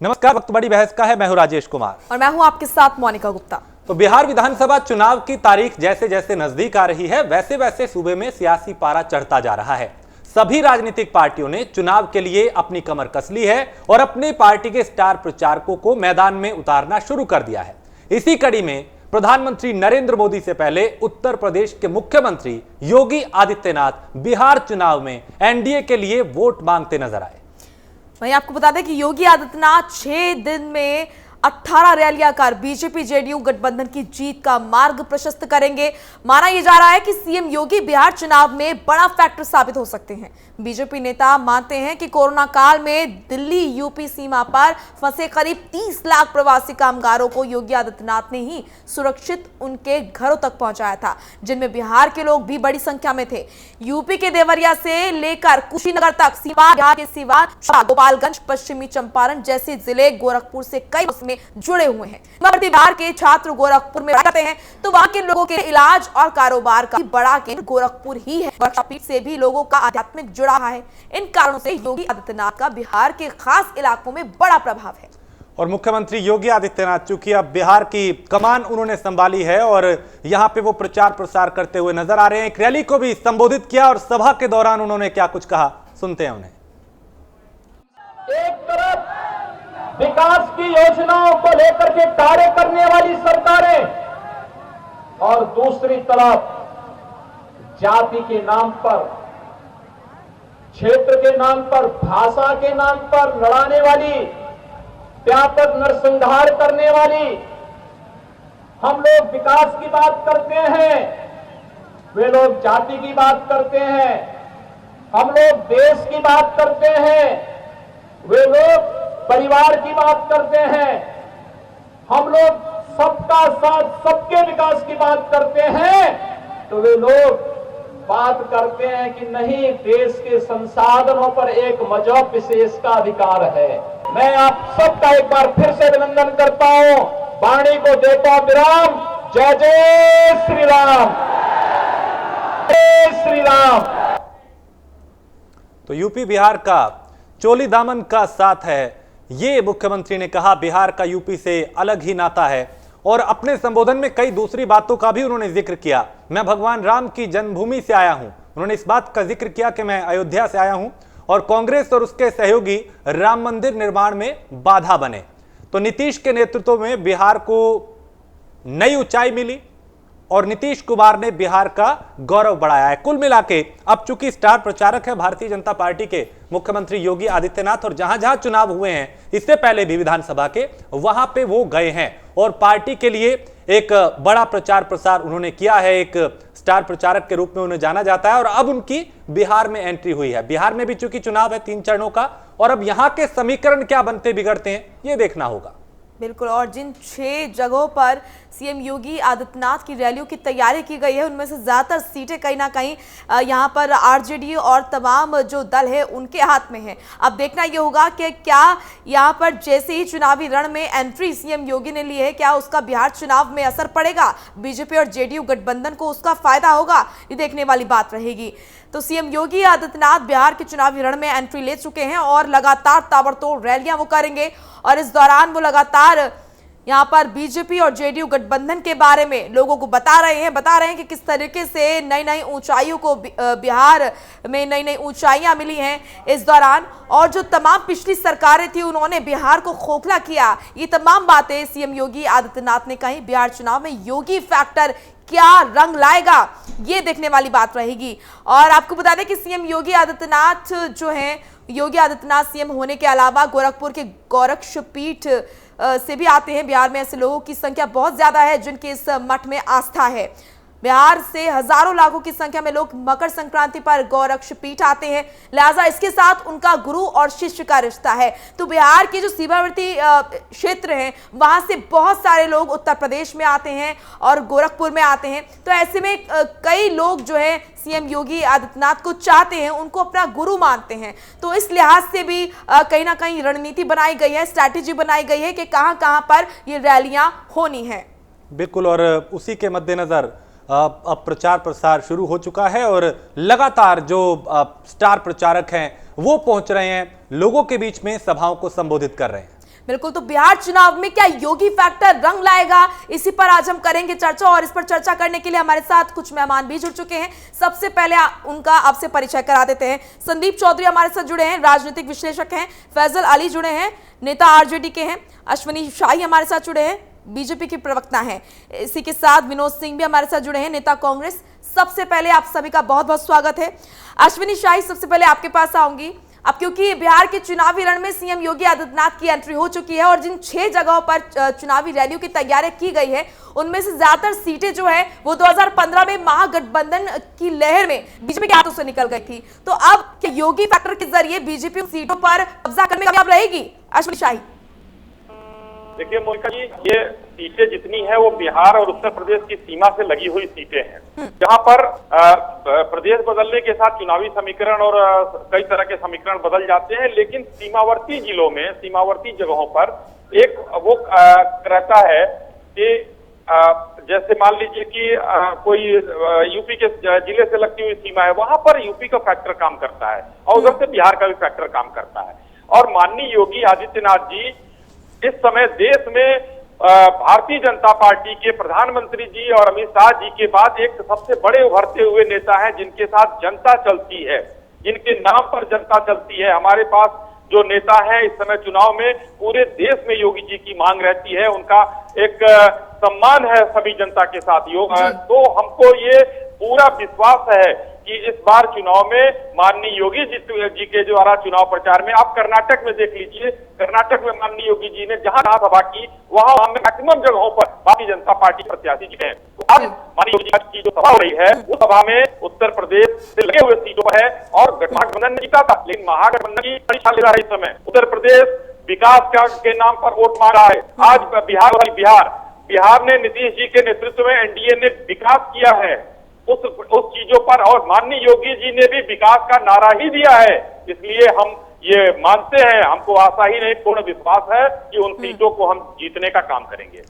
नमस्कार, वक्त बड़ी बहस का है। मैं हूं राजेश कुमार और मैं हूं आपके साथ मोनिका गुप्ता। तो बिहार विधानसभा चुनाव की तारीख जैसे जैसे नजदीक आ रही है, वैसे वैसे सूबे में सियासी पारा चढ़ता जा रहा है। सभी राजनीतिक पार्टियों ने चुनाव के लिए अपनी कमर कस ली है और अपने पार्टी के स्टार प्रचारकों को मैदान में उतारना शुरू कर दिया है। इसी कड़ी में प्रधानमंत्री नरेंद्र मोदी से पहले उत्तर प्रदेश के मुख्यमंत्री योगी आदित्यनाथ बिहार चुनाव में एनडीए के लिए वोट मांगते नजर आए। वहीं आपको बता दें कि योगी आदित्यनाथ 6 दिन में 18 रैलियां कर बीजेपी जेडीयू गठबंधन की जीत का मार्ग प्रशस्त करेंगे। माना यह जा रहा है कि सीएम योगी बिहार चुनाव में बड़ा फैक्टर साबित हो सकते हैं। बीजेपी नेता मानते हैं कि कोरोना काल में दिल्ली यूपी सीमा पर फंसे करीब 30 लाख प्रवासी कामगारों को योगी आदित्यनाथ ने ही सुरक्षित उनके घरों तक पहुंचाया था, जिनमें बिहार के लोग भी बड़ी संख्या में थे। यूपी के देवरिया से लेकर कुशीनगर तक सीमा, बिहार के सिवान, गोपालगंज, पश्चिमी चंपारण जैसे जिले गोरखपुर से कई में जुड़े हुए हैं। बिहार के छात्र गोरखपुर में रहते हैं, तो वहां के लोगों के इलाज और कारोबार का बड़ा केंद्र गोरखपुर ही है। पीठ से भी लोगों का आध्यात्मिक जुड़ा है। इन कारणों से योगी आदित्यनाथ का बिहार के खास इलाकों में बड़ा प्रभाव है। और मुख्यमंत्री योगी आदित्यनाथ चूंकि अब बिहार की कमान उन्होंने संभाली है और यहां पे वो प्रचार प्रसार करते हुए नजर आ रहे हैं। एक रैली को भी संबोधित किया और सभा के दौरान उन्होंने क्या कुछ कहा, सुनते हैं उन्हें। एक तरफ विकास की योजनाओं को लेकर के कार्य करने वाली सरकारें और दूसरी तरफ जाति के नाम पर, क्षेत्र के नाम पर, भाषा के नाम पर लड़ाने वाली, व्यापक नरसंहार करने वाली। हम लोग विकास की बात करते हैं, वे लोग जाति की बात करते हैं। हम लोग देश की बात करते हैं, वे लोग परिवार की बात करते हैं। हम लोग सबका साथ, सबके विकास की बात करते हैं, तो वे लोग बात करते हैं कि नहीं, देश के संसाधनों पर एक मजहब विशेष का अधिकार है। मैं आप सबका एक बार फिर से अभिनंदन करता हूं। वाणी को देता विराम। जय जय श्री राम, जय श्री राम। तो यूपी बिहार का चोली दामन का साथ है, ये मुख्यमंत्री ने कहा। बिहार का यूपी से अलग ही नाता है और अपने संबोधन में कई दूसरी बातों का भी उन्होंने जिक्र किया। मैं भगवान राम की जन्मभूमि से आया हूं। उन्होंने इस बात का जिक्र किया कि मैं अयोध्या से आया हूं और कांग्रेस और उसके सहयोगी राम मंदिर निर्माण में बाधा बने। तो नीतीश के नेतृत्व में बिहार को नई ऊंचाई मिली और नीतीश कुमार ने बिहार का गौरव बढ़ाया है। कुल मिला के अब चूंकि स्टार प्रचारक है भारतीय जनता पार्टी के मुख्यमंत्री योगी आदित्यनाथ और जहां जहां चुनाव हुए हैं, इससे पहले भी विधानसभा के, वहां पे वो गए हैं और पार्टी के लिए एक बड़ा प्रचार प्रसार उन्होंने किया है। एक स्टार प्रचारक के रूप में उन्हें जाना जाता है और अब उनकी बिहार में एंट्री हुई है। बिहार में भी चूंकि चुनाव है 3 चरणों का, और अब यहां के समीकरण क्या बनते बिगड़ते हैं ये देखना होगा। बिल्कुल, और जिन 6 जगहों पर सीएम योगी आदित्यनाथ की रैलियों की तैयारी की गई है, उनमें से ज़्यादातर सीटें कहीं ना कहीं यहाँ पर आरजेडी और तमाम जो दल है उनके हाथ में है। अब देखना ये होगा कि क्या यहाँ पर जैसे ही चुनावी रण में एंट्री सीएम योगी ने ली है, क्या उसका बिहार चुनाव में असर पड़ेगा, बीजेपी और जेडीयू गठबंधन को उसका फायदा होगा, ये देखने वाली बात रहेगी। तो सीएम योगी आदित्यनाथ बिहार के चुनावी रण में एंट्री ले चुके हैं और लगातार ताबड़तोड़ रैलियां वो करेंगे और इस दौरान वो लगातार यहां पर बीजेपी और जेडीयू गठबंधन के बारे में लोगों को बता रहे हैं कि किस तरीके से नई नई ऊंचाइयों को बिहार में नई नई ऊंचाइयां मिली हैं इस दौरान, और जो तमाम पिछली सरकारें थी उन्होंने बिहार को खोखला किया। ये तमाम बातें सीएम योगी आदित्यनाथ ने कही। बिहार चुनाव में योगी फैक्टर क्या रंग लाएगा, ये देखने वाली बात रहेगी। और आपको बता दें कि सीएम योगी आदित्यनाथ जो हैं, योगी आदित्यनाथ सीएम होने के अलावा गोरखपुर के गोरक्षपीठ से भी आते हैं। बिहार में ऐसे लोगों की संख्या बहुत ज्यादा है जिनके इस मठ में आस्था है। बिहार से हजारों लाखों की संख्या में लोग मकर संक्रांति पर गोरक्षपीठ आते हैं, लिहाजा इसके साथ उनका गुरु और शिष्य का रिश्ता है। तो बिहार के जो सीमावर्ती क्षेत्र हैं वहां से बहुत सारे लोग उत्तर प्रदेश में आते हैं और गोरखपुर में आते हैं। तो ऐसे में कई लोग जो है सीएम योगी आदित्यनाथ को चाहते हैं, उनको अपना गुरु मानते हैं। तो इस लिहाज से भी कहीं ना कहीं रणनीति बनाई गई है, स्ट्रैटेजी बनाई गई है कि कहां कहां पर ये रैलियां होनी है। बिल्कुल, और उसी के मद्देनजर अब प्रचार प्रसार शुरू हो चुका है और लगातार जो स्टार प्रचारक हैं वो पहुंच रहे हैं, लोगों के बीच में सभाओं को संबोधित कर रहे हैं। बिल्कुल, तो बिहार चुनाव में क्या योगी फैक्टर रंग लाएगा, इसी पर आज हम करेंगे चर्चा। और इस पर चर्चा करने के लिए हमारे साथ कुछ मेहमान भी जुड़ चुके हैं। सबसे पहले उनका आपसे परिचय करा देते हैं। संदीप चौधरी हमारे साथ जुड़े हैं, राजनीतिक विश्लेषक हैं। फैजल अली जुड़े हैं, नेता आरजेडी के हैं। अश्विनी शाही हमारे साथ जुड़े हैं, बीजेपी के प्रवक्ता हैं। इसी के साथ विनोद सिंह भी हमारे साथ जुड़े हैं, नेता कांग्रेस। सबसे पहले आप सभी का बहुत बहुत स्वागत है। अश्विनी शाही, सबसे पहले आपके पास आऊंगी। अब क्योंकि बिहार के चुनावी रण में सीएम योगी आदित्यनाथ की एंट्री हो चुकी है और जिन 6 जगहों पर चुनावी रैलियों की तैयारी की गई है, उनमें से ज्यादातर सीटें जो है वो 2015 में महागठबंधन की लहर में बीजेपी के हाथों से निकल गई थी। तो अब क्या योगी फैक्टर के जरिए बीजेपी सीटों पर कब्जा करने में कामयाब रहेगी? अश्विनी शाही। देखिए मोनिका जी, ये सीटें जितनी है वो बिहार और उत्तर प्रदेश की सीमा से लगी हुई सीटें हैं, जहां पर प्रदेश बदलने के साथ चुनावी समीकरण और कई तरह के समीकरण बदल जाते हैं, लेकिन सीमावर्ती जिलों में, सीमावर्ती जगहों पर एक वो रहता है कि जैसे मान लीजिए कि कोई यूपी के जिले से लगती हुई सीमा है, वहां पर यूपी का फैक्टर काम करता है और उधर से बिहार का भी फैक्टर काम करता है। और माननीय योगी आदित्यनाथ जी इस समय देश में भारतीय जनता पार्टी के प्रधानमंत्री जी और अमित शाह जी के बाद एक सबसे बड़े उभरते हुए नेता हैं, जिनके साथ जनता चलती है, जिनके नाम पर जनता चलती है। हमारे पास जो नेता है इस समय चुनाव में पूरे देश में योगी जी की मांग रहती है, उनका एक सम्मान है सभी जनता के साथ। तो हमको ये पूरा विश्वास है कि इस बार चुनाव में माननीय योगी जी के द्वारा चुनाव प्रचार में, आप कर्नाटक में देख लीजिए, कर्नाटक में माननीय योगी जी ने जहां सभा की वहां मैक्सिमम जगहों पर भारतीय जनता पार्टी प्रत्याशी जी हैं। तो आज माननीय योगी जी की जो सभा हो रही है उस सभा में उत्तर प्रदेश से लगे हुए सीटों पर है और महागठबंधन ने जीता था, लेकिन महागठबंधन की परीक्षा ले रहा है इस समय। उत्तर प्रदेश विकास के नाम पर वोट मांग रहा है। आज बिहार ने नीतीश जी के नेतृत्व में एनडीए ने विकास किया है उस चीजों पर, और माननीय योगी जी ने भी विकास का नारा ही दिया है। इसलिए हम ये मानते हैं, हमको आशा ही नहीं पूर्ण विश्वास है कि उन सीटों को हम जीतने का काम करेंगे।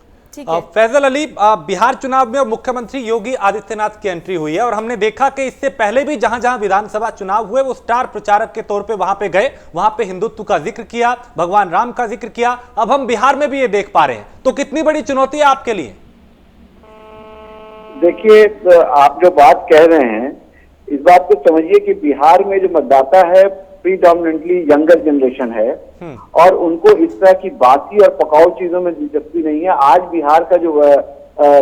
फैजल अली, बिहार चुनाव में मुख्यमंत्री योगी आदित्यनाथ की एंट्री हुई है और हमने देखा कि इससे पहले भी जहां जहां विधानसभा चुनाव हुए वो स्टार प्रचारक के तौर पे वहां पे गए, वहां पे हिंदुत्व का जिक्र किया, भगवान राम का जिक्र किया। अब हम बिहार में भी ये देख पा रहे हैं, तो कितनी बड़ी चुनौती है आपके लिए? देखिए, आप जो बात कह रहे हैं इस बात को समझिए कि बिहार में जो मतदाता है प्रीडोमिनेंटली यंगर जनरेशन है और उनको इस तरह की बासी और पकाऊ चीजों में दिलचस्पी नहीं है। आज बिहार का जो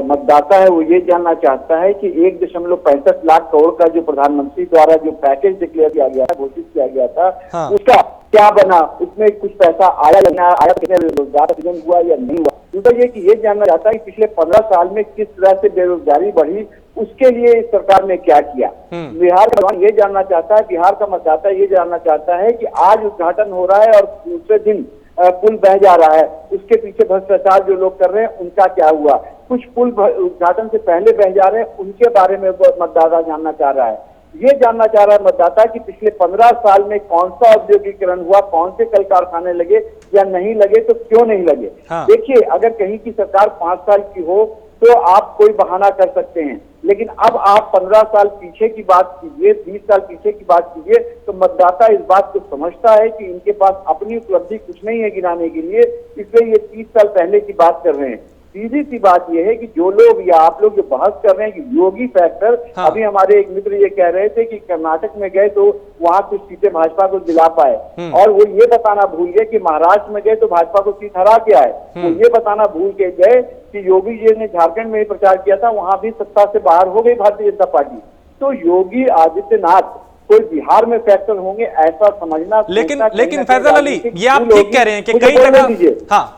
मतदाता है वो ये जानना चाहता है कि 1.65 लाख करोड़ का जो प्रधानमंत्री द्वारा जो पैकेज डिक्लेयर किया गया है, घोषित किया गया था, उसका क्या बना, उसमें कुछ पैसा आया या नहीं आया, कितने रोजगार सृजन हुआ या नहीं हुआ। दूसरा ये कि ये जानना चाहता है कि पिछले 15 साल में किस तरह से बेरोजगारी बढ़ी, उसके लिए इस सरकार ने क्या किया। बिहार का ये जानना चाहता है, बिहार का मतदाता ये जानना चाहता है कि आज उद्घाटन हो रहा है और दूसरे दिन पुल बह जा रहा है, उसके पीछे भ्रष्टाचार जो लोग कर रहे हैं उनका क्या हुआ। कुछ पुल उद्घाटन से पहले बह जा रहे हैं, उनके बारे में मतदाता जानना चाह रहा है। ये जानना चाह रहा है मतदाता कि पिछले 15 साल में कौन सा औद्योगिकरण हुआ, कौन से कल कारखाने लगे या नहीं लगे, तो क्यों नहीं लगे। देखिए, अगर कहीं की सरकार 5 साल की हो तो आप कोई बहाना कर सकते हैं, लेकिन अब आप 15 साल पीछे की बात कीजिए, 20 साल पीछे की बात कीजिए, तो मतदाता इस बात को समझता है कि इनके पास अपनी उपलब्धि कुछ नहीं है गिनाने के लिए, इसलिए ये 30 साल पहले की बात कर रहे हैं। सीधी सी बात यह है कि जो लोग या आप लोग जो बहस कर रहे हैं कि योगी फैक्टर, अभी हमारे एक मित्र ये कह रहे थे कि कर्नाटक में गए तो वहां कुछ सीटें भाजपा को दिला पाए, और वो ये बताना भूल गए कि महाराष्ट्र में गए तो भाजपा को सीट हरा के आए। वो ये बताना भूल के गए कि योगी जी ने झारखंड में ही प्रचार किया था, वहां भी सत्ता से बाहर हो गई भारतीय जनता पार्टी। तो योगी आदित्यनाथ कोई बिहार में फैक्टर होंगे ऐसा समझना। लेकिन फैजल अली, ये आप ठीक कह रहे हैं कि कई जगह,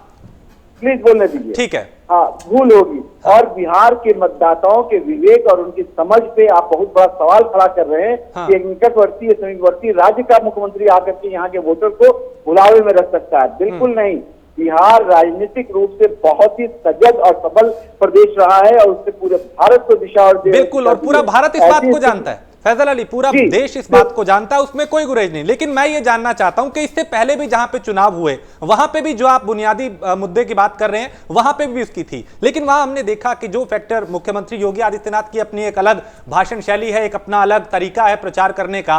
प्लीज बोलने दीजिए। ठीक है, हाँ, भूल होगी। और बिहार के मतदाताओं के विवेक और उनकी समझ पे आप बहुत बड़ा सवाल खड़ा कर रहे हैं कि एक निकटवर्ती समीपवर्ती राज्य का मुख्यमंत्री आकर के यहाँ के वोटर को भुलावे में रख सकता है। बिल्कुल नहीं। बिहार राजनीतिक रूप से बहुत ही सजग और सबल प्रदेश रहा है और उससे पूरे भारत को दिशा और बिल्कुल, और पूरा भारत इस बात को जानता है फैजल अली, पूरा देश इस बात को जानता है, उसमें कोई गुरेज नहीं। लेकिन मैं ये जानना चाहता हूं कि इससे पहले भी जहां पे चुनाव हुए वहां पे भी जो आप बुनियादी मुद्दे की बात कर रहे हैं वहां पे भी उसकी थी, लेकिन वहां हमने देखा कि जो फैक्टर मुख्यमंत्री योगी आदित्यनाथ की अपनी एक अलग भाषण शैली है, एक अपना अलग तरीका है प्रचार करने का,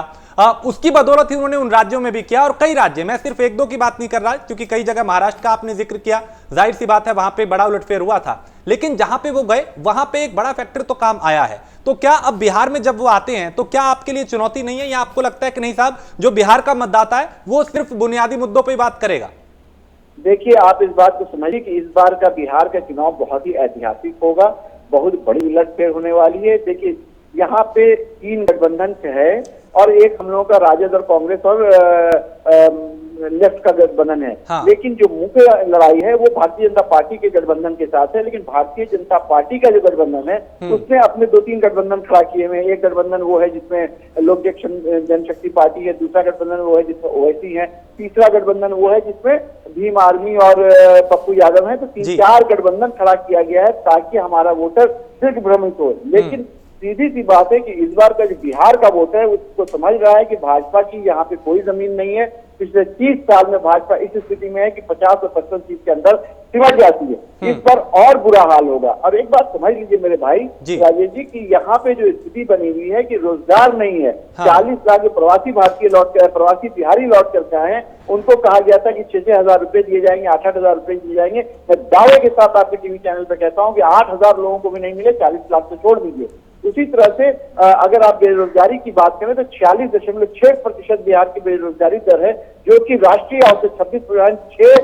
उसकी बदौलत ही उन्होंने उन राज्यों में भी किया, और कई राज्य, मैं सिर्फ एक दो की बात नहीं कर रहा क्योंकि कई जगह महाराष्ट्र का आपने जिक्र किया, जाहिर सी बात है वहां पे बड़ा उलटफेर हुआ था, लेकिन जहां पे वो गए वहां पे एक बड़ा फैक्टर तो काम आया है। तो क्या अब बिहार में जब वो आते हैं तो क्या आपके लिए चुनौती नहीं है, या आपको लगता है कि नहीं साहब, जो बिहार का मतदाता है वो सिर्फ बुनियादी मुद्दों पर ही बात करेगा? देखिए, आप इस बात को समझिए कि इस बार का बिहार का चुनाव बहुत ही ऐतिहासिक होगा, बहुत बड़ी उलटफेर होने वाली है। देखिए, यहाँ पे 3 गठबंधन है और एक हम लोगों का राजद और कांग्रेस और लेफ्ट का गठबंधन है। हाँ। लेकिन जो मुख्य लड़ाई है वो भारतीय जनता पार्टी के गठबंधन के साथ है। लेकिन भारतीय जनता पार्टी का जो गठबंधन है उसने अपने 2-3 गठबंधन खड़ा किए हुए हैं। एक गठबंधन वो है जिसमें लोक जनशक्ति पार्टी है, दूसरा गठबंधन वो है जिसमें ओवैसी है, तीसरा गठबंधन वो है जिसमें भीम आर्मी और पप्पू यादव है। तो 3-4 गठबंधन खड़ा किया गया है ताकि हमारा वोटर दिग्भ्रमित हो। लेकिन सीधी सी बात है कि इस बार का जो बिहार का वोट है उसको समझ रहा है कि भाजपा की यहाँ पे कोई जमीन नहीं है। पिछले 30 साल में भाजपा इस स्थिति में है कि 50 और 55 सीट के अंदर सिमट जाती है। इस पर और बुरा हाल होगा। और एक बात समझ लीजिए मेरे भाई राजेश जी कि यहाँ पे जो स्थिति बनी हुई है कि रोजगार नहीं है। 40 लाख जो प्रवासी भारतीय प्रवासी बिहारी लौट करके आए हैं, उनको कहा गया था कि 6-6 हजार रुपए दिए जाएंगे, 8-8 हजार रुपए दिए जाएंगे। मैं दावे के साथ आपके टीवी चैनल पर कहता हूँ कि 8 हजार लोगों को भी नहीं मिले, 40 लाख से छोड़ दीजिए। उसी तरह से अगर आप बेरोजगारी की बात करें तो 46.6% बिहार की बेरोजगारी दर है, जो कि राष्ट्रीय औसत 26.6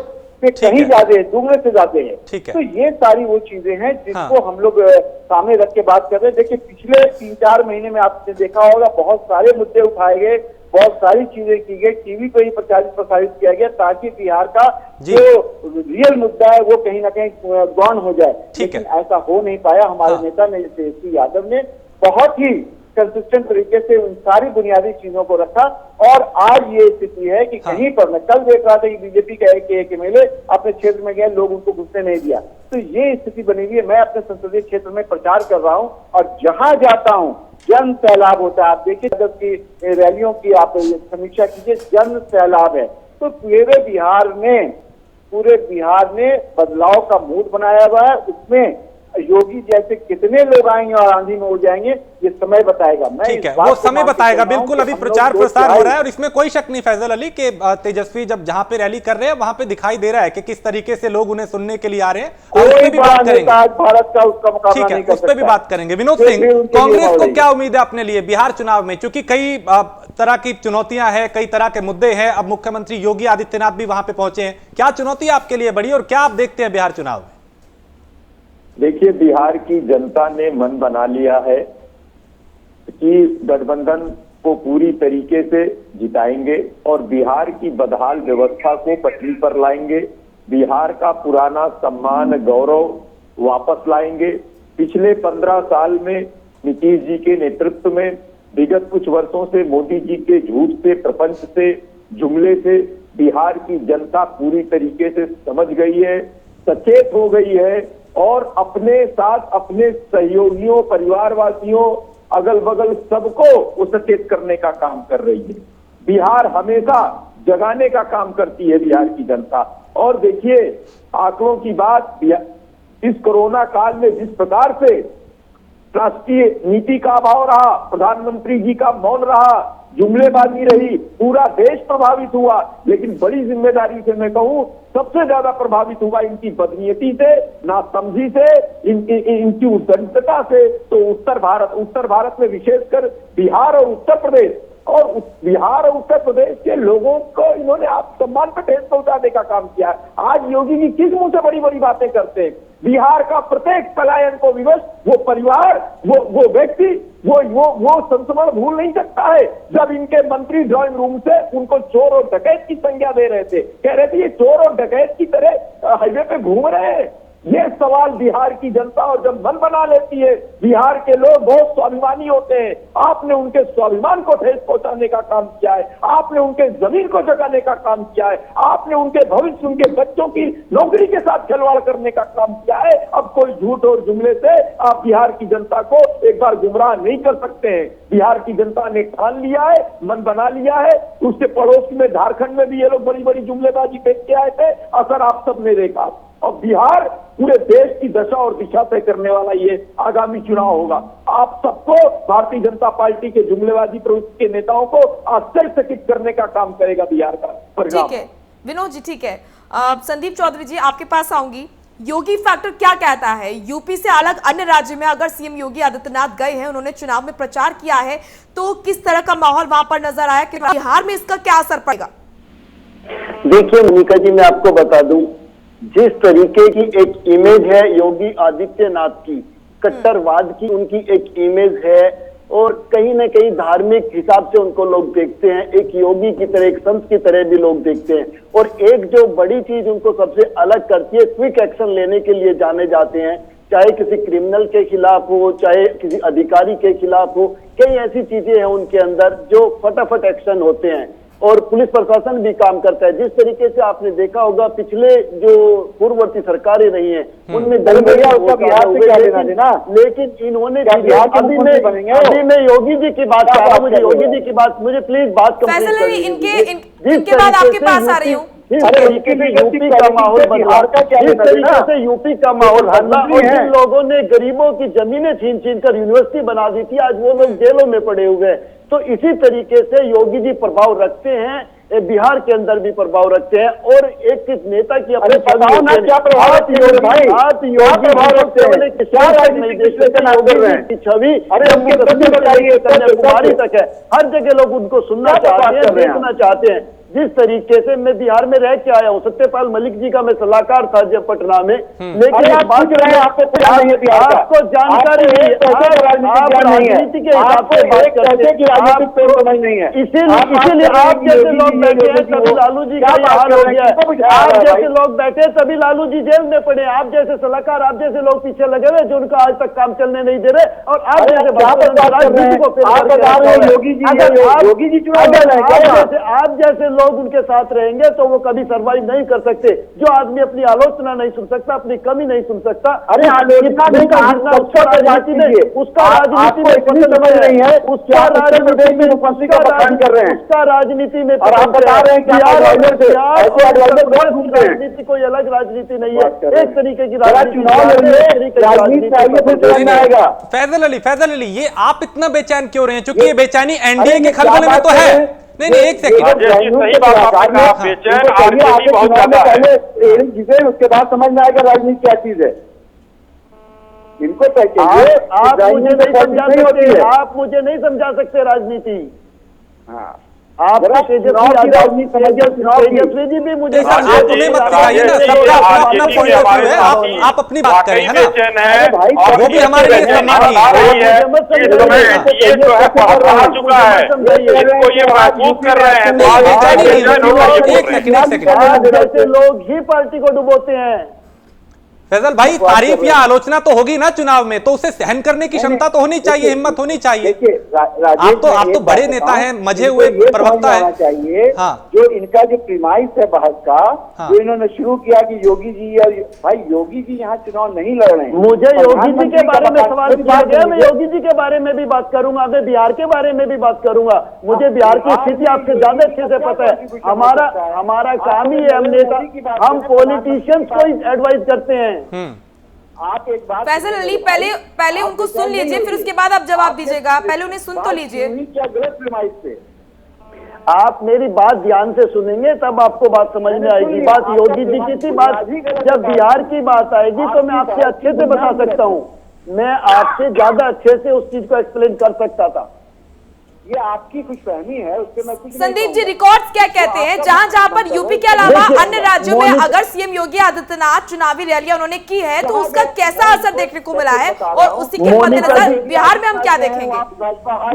से कहीं ज्यादा है, दुगने से ज्यादा है। तो ये सारी वो चीजें हैं जिसको हम लोग सामने रख के बात कर रहे हैं। देखिए, पिछले 3-4 महीने में आपने देखा होगा बहुत सारे मुद्दे उठाए गए, बहुत सारी चीजें की गई, टीवी पर ही प्रसारित किया गया ताकि बिहार का जो रियल मुद्दा है वो कहीं ना कहीं गौण हो जाए। लेकिन ऐसा हो नहीं पाया। हमारे नेता ने तेजस्वी यादव ने बहुत ही कंसिस्टेंट तरीके से उन सारी बुनियादी चीजों को रखा और आज ये स्थिति है कि कहीं पर मैं कल देख रहा था कि बीजेपी का एक एमएलए अपने क्षेत्र में गए, लोग उनको घुसने नहीं दिया। तो ये स्थिति बनी हुई है। मैं अपने संसदीय क्षेत्र में प्रचार कर रहा हूँ और जहां जाता हूँ जन सैलाब होता है। आप देखिए, जब की रैलियों की आप समीक्षा कीजिए, जन सैलाब है। तो पूरे बिहार ने बदलाव का मूड बनाया हुआ है। उसमें योगी जैसे कितने लोग आएंगे और आंधी में उड़ जाएंगे ये समय बताएगा। ठीक है, वो समय बताएगा। बिल्कुल, अभी प्रचार प्रसार हो रहा है और इसमें कोई शक नहीं फैजल अली के तेजस्वी जब जहां पे रैली कर रहे हैं वहां पे दिखाई दे रहा है कि किस तरीके से लोग उन्हें सुनने के लिए आ रहे हैं। और उस पर भी बात करेंगे, भारत का उसका मुकाबला नहीं कर सकता। उस पर भी बात करेंगे। विनोद सिंह, कांग्रेस को क्या उम्मीद है अपने लिए बिहार चुनाव में, क्योंकि कई तरह की चुनौतियां हैं, कई तरह के मुद्दे हैं। अब मुख्यमंत्री योगी आदित्यनाथ भी वहां पे पहुंचे हैं। क्या चुनौती आपके लिए बड़ी और क्या आप देखते हैं बिहार चुनाव में? देखिए, बिहार की जनता ने मन बना लिया है कि गठबंधन को पूरी तरीके से जिताएंगे और बिहार की बदहाल व्यवस्था को पटरी पर लाएंगे। बिहार का पुराना सम्मान गौरव वापस लाएंगे। पिछले 15 साल में नीतीश जी के नेतृत्व में, विगत कुछ वर्षों से मोदी जी के झूठ से, प्रपंच से, जुमले से बिहार की जनता पूरी तरीके से समझ गई है, सचेत हो गई है और अपने साथ अपने सहयोगियों, परिवारवासियों, अगल बगल सबको वो सचेत करने का काम कर रही है। बिहार हमेशा जगाने का काम करती है बिहार की जनता। और देखिए, आंकड़ों की बात, इस कोरोना काल में जिस प्रकार से राष्ट्रीय नीति का अभाव रहा, प्रधानमंत्री जी का मौन रहा, जुमलेबाजी रही, पूरा देश प्रभावित हुआ। लेकिन बड़ी जिम्मेदारी से मैं कहूं, सबसे ज्यादा प्रभावित हुआ इनकी बदनीयती से, नासमझी से, इनकी उद्दंडता से। तो उत्तर भारत में विशेषकर बिहार और उत्तर प्रदेश, और बिहार और उत्तर प्रदेश के लोगों को इन्होंने आप सम्मान पर ठेस पहुंचाने का काम किया है। आज योगी जी किस मुंह से बड़ी बड़ी बातें करते हैं? बिहार का प्रत्येक पलायन को विवश वो परिवार, वो व्यक्ति, वो संस्मरण भूल नहीं सकता है जब इनके मंत्री ड्राइंग रूम से उनको चोर और डकैत की संज्ञा दे रहे थे, कह रहे थे ये चोर और डकैत की तरह हाईवे पे घूम रहे हैं। ये सवाल बिहार की जनता और जब मन बना लेती है, बिहार के लोग बहुत स्वाभिमानी होते हैं। आपने उनके स्वाभिमान को ठेस पहुंचाने का काम किया है, आपने उनके जमीन को जगाने का काम किया है, आपने उनके भविष्य, उनके बच्चों की नौकरी के साथ खिलवाड़ करने का काम किया है। अब कोई झूठ और जुमले से आप बिहार की जनता को एक बार गुमराह नहीं कर सकते हैं। बिहार की जनता ने ठान लिया है, मन बना लिया है। उसके पड़ोस में झारखंड में भी ये लोग बड़ी बड़ी जुमलेबाजी फेंक के आए थे, असर आप सबने देखा। और बिहार पूरे देश की दशा और दिशा तय करने वाला ये आगामी चुनाव होगा। आप सबको, भारतीय जनता पार्टी के जुमलेबाजी प्रवृत्ति के नेताओं को आश्चर्यचकित करने का काम करेगा बिहार का परिणाम। ठीक है विनोद जी, ठीक है। संदीप चौधरी जी, आपके पास आऊंगी। योगी फैक्टर क्या कहता है? यूपी से अलग अन्य राज्य में अगर सीएम योगी आदित्यनाथ गए हैं, उन्होंने चुनाव में प्रचार किया है, तो किस तरह का माहौल वहां पर नजर आया कि बिहार में इसका क्या असर पड़ेगा? देखिए मोनिका जी, मैं आपको बता दूं, जिस तरीके की एक इमेज है योगी आदित्यनाथ की, कट्टरवाद की उनकी एक इमेज है, और कहीं ना कहीं धार्मिक हिसाब से उनको लोग देखते हैं, एक योगी की तरह, एक संत की तरह भी लोग देखते हैं। और एक जो बड़ी चीज उनको सबसे अलग करती है, क्विक एक्शन लेने के लिए जाने जाते हैं, चाहे किसी क्रिमिनल के खिलाफ हो, चाहे किसी अधिकारी के खिलाफ हो, कई ऐसी चीजें हैं उनके अंदर जो फटाफट एक्शन होते हैं, और पुलिस प्रशासन भी काम करता है। जिस तरीके से आपने देखा होगा पिछले जो पूर्ववर्ती सरकारें रही हैं उनमें लेकिन इन्होंने अभी मैं योगी जी की बात कर रहा हूँ, मुझे योगी जी की बात, मुझे प्लीज बात इनके बाद आपके पास आ रही हूँ। जिस तरीके से यूपी का माहौल बदला, जिस तरीके से यूपी का माहौल बदला, और जिन लोगों ने गरीबों की जमीनें छीन छीन कर यूनिवर्सिटी बना दी थी, आज वो लोग जेलों में पड़े हुए हैं। तो इसी तरीके से योगी जी प्रभाव रखते हैं, बिहार के अंदर भी प्रभाव रखते हैं, और एक नेता की अपने छवि कन्याकुमारी तक है, हर जगह लोग उनको सुनना चाहते हैं, देखना चाहते हैं। जिस तरीके से मैं बिहार में रह के आया हूँ, सत्यपाल मलिक जी का मैं सलाहकार था जब पटना में, लेकिन आपको जानकारी नहीं है, आप राजनीति के हिसाब से बात करते हैं, इसीलिए आप जैसे लोग बैठे हैं तभी लालू जी का हाल हो गया है। आप जैसे लोग बैठे तभी लालू जी जेल में पड़े, आप जैसे सलाहकार, आप जैसे लोग पीछे लगे हुए जो उनका आज तक काम चलने नहीं दे रहे, और आप जैसे राजनीति को आप जैसे लोग उनके साथ रहेंगे तो वो कभी सर्वाइव नहीं कर सकते। जो आदमी अपनी आलोचना नहीं सुन सकता, अपनी कमी नहीं सुन सकता, अरे आलोचना उसका राजनीति में उसका राजनीति में बता रहे हैं राजनीति कोई अलग राजनीति नहीं है, एक तरीके की राजनीति। फैजल अली, ये आप इतना बेचैन क्यों रहे हैं? क्योंकि ये बेचैनी एनडीए के खलबले में तो है। नहीं, एक सेकंड, सही बात आपने कहा, बेचैन आरजेडी बहुत ज्यादा है। उसके बाद समझ में आएगा राजनीति क्या चीज है। इनको आप मुझे नहीं समझा सकते, आप मुझे नहीं समझा सकते राजनीति। हाँ, आप तेजस्वी जी भी मुझे आप अपनी बात करें, है ना, वो भी हमारे लिए चुका है, इसको ये महसूस कर रहे हैं। जैसे लोग ही पार्टी को डुबोते हैं। फैजल भाई, तारीफ या आलोचना तो होगी ना चुनाव में, तो उसे सहन करने की क्षमता तो होनी चाहिए, हिम्मत होनी चाहिए। आप तो बड़े नेता हैं, मजे हुए प्रवक्ता है चाहिए। हाँ, जो इनका जो प्रीमाइस है बहस का, हाँ, जो इन्होंने शुरू किया कि योगी जी, और भाई योगी जी यहाँ चुनाव नहीं लड़ रहे हैं। मुझे योगी जी के बारे में सवाल किया गया, मैं योगी जी के बारे में भी बात करूंगा, मैं बिहार के बारे में भी बात करूंगा। मुझे बिहार की स्थिति आपसे ज्यादा अच्छे से पता है। हमारा काम ही है, हम नेता, हम पॉलिटिशियंस को एडवाइस करते हैं। आप एक बात फैजल अली, पहले उनको सुन लीजिए, फिर उसके बाद आप जवाब दीजिएगा। पहले उन्हें सुन तो लीजिए। क्या गलत प्रीमाइस से आप मेरी बात ध्यान से सुनेंगे तब आपको बात समझ में आएगी। बात योगी जी की थी, बात जब बिहार की बात आएगी तो मैं आपसे अच्छे से बता सकता हूँ, मैं आपसे ज्यादा अच्छे से उस चीज को एक्सप्लेन कर सकता था। ये आपकी खुशफहमी है, उससे मैं कुछ संदीप जी, रिकॉर्ड्स क्या कहते हैं? जहां पर यूपी के अलावा अन्य राज्यों में अगर सीएम योगी आदित्यनाथ चुनावी रैलियां उन्होंने की है तो उसका कैसा असर देखने को मिला है, और उसी के मद्देनजर बिहार में हम क्या देखेंगे?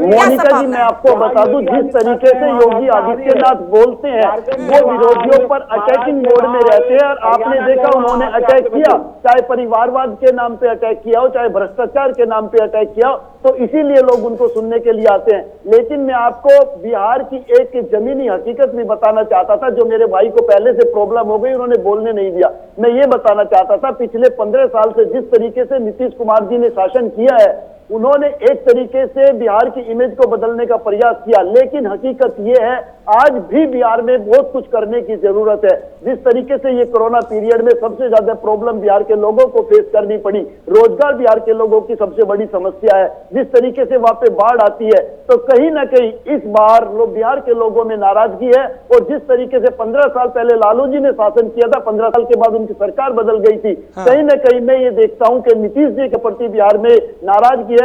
मोनिका जी, मैं आपको बता दूं, जिस तरीके से योगी आदित्यनाथ बोलते हैं वो विरोधियों पर अटैकिंग मोड में रहते हैं, और आपने देखा उन्होंने अटैक किया, चाहे परिवारवाद के नाम पे अटैक किया हो, चाहे भ्रष्टाचार के नाम पे अटैक किया हो, तो इसीलिए लोग उनको सुनने के लिए आते हैं। लेकिन मैं आपको बिहार की एक जमीनी हकीकत भी बताना चाहता था, जो मेरे भाई को पहले से प्रॉब्लम हो गई, उन्होंने बोलने नहीं दिया। मैं ये बताना चाहता था, पिछले 15 साल से जिस तरीके से नीतीश कुमार जी ने शासन किया है, उन्होंने एक तरीके से बिहार की इमेज को बदलने का प्रयास किया, लेकिन हकीकत ये है आज भी बिहार में बहुत कुछ करने की जरूरत है। जिस तरीके से ये कोरोना पीरियड में सबसे ज्यादा प्रॉब्लम बिहार के लोगों को फेस करनी पड़ी, रोजगार बिहार के लोगों की सबसे बड़ी समस्या है, जिस तरीके से वहां पे बाढ़ आती है, तो कहीं ना कहीं इस बार बिहार के लोगों में नाराजगी है। और जिस तरीके से 15 साल पहले लालू जी ने शासन किया था, 15 साल के बाद उनकी सरकार बदल गई थी, कहीं ना कहीं मैं ये देखता हूं कि नीतीश जी के प्रति बिहार में नाराजगी है,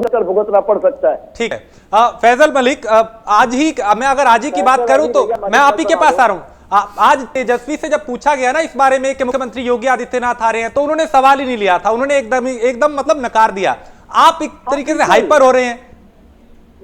कर भुगतना पड़ सकता है। ठीक है, फैजल मलिक, आज ही मैं अगर आज ही की बात करूं तो मैं आप ही के पास आ रहा हूं। आज तेजस्वी से जब पूछा गया ना इस बारे में कि मुख्यमंत्री योगी आदित्यनाथ आ रहे हैं, तो उन्होंने सवाल ही नहीं लिया था, उन्होंने एकदम मतलब नकार दिया। आप एक तरीके से हाइपर हो रहे हैं।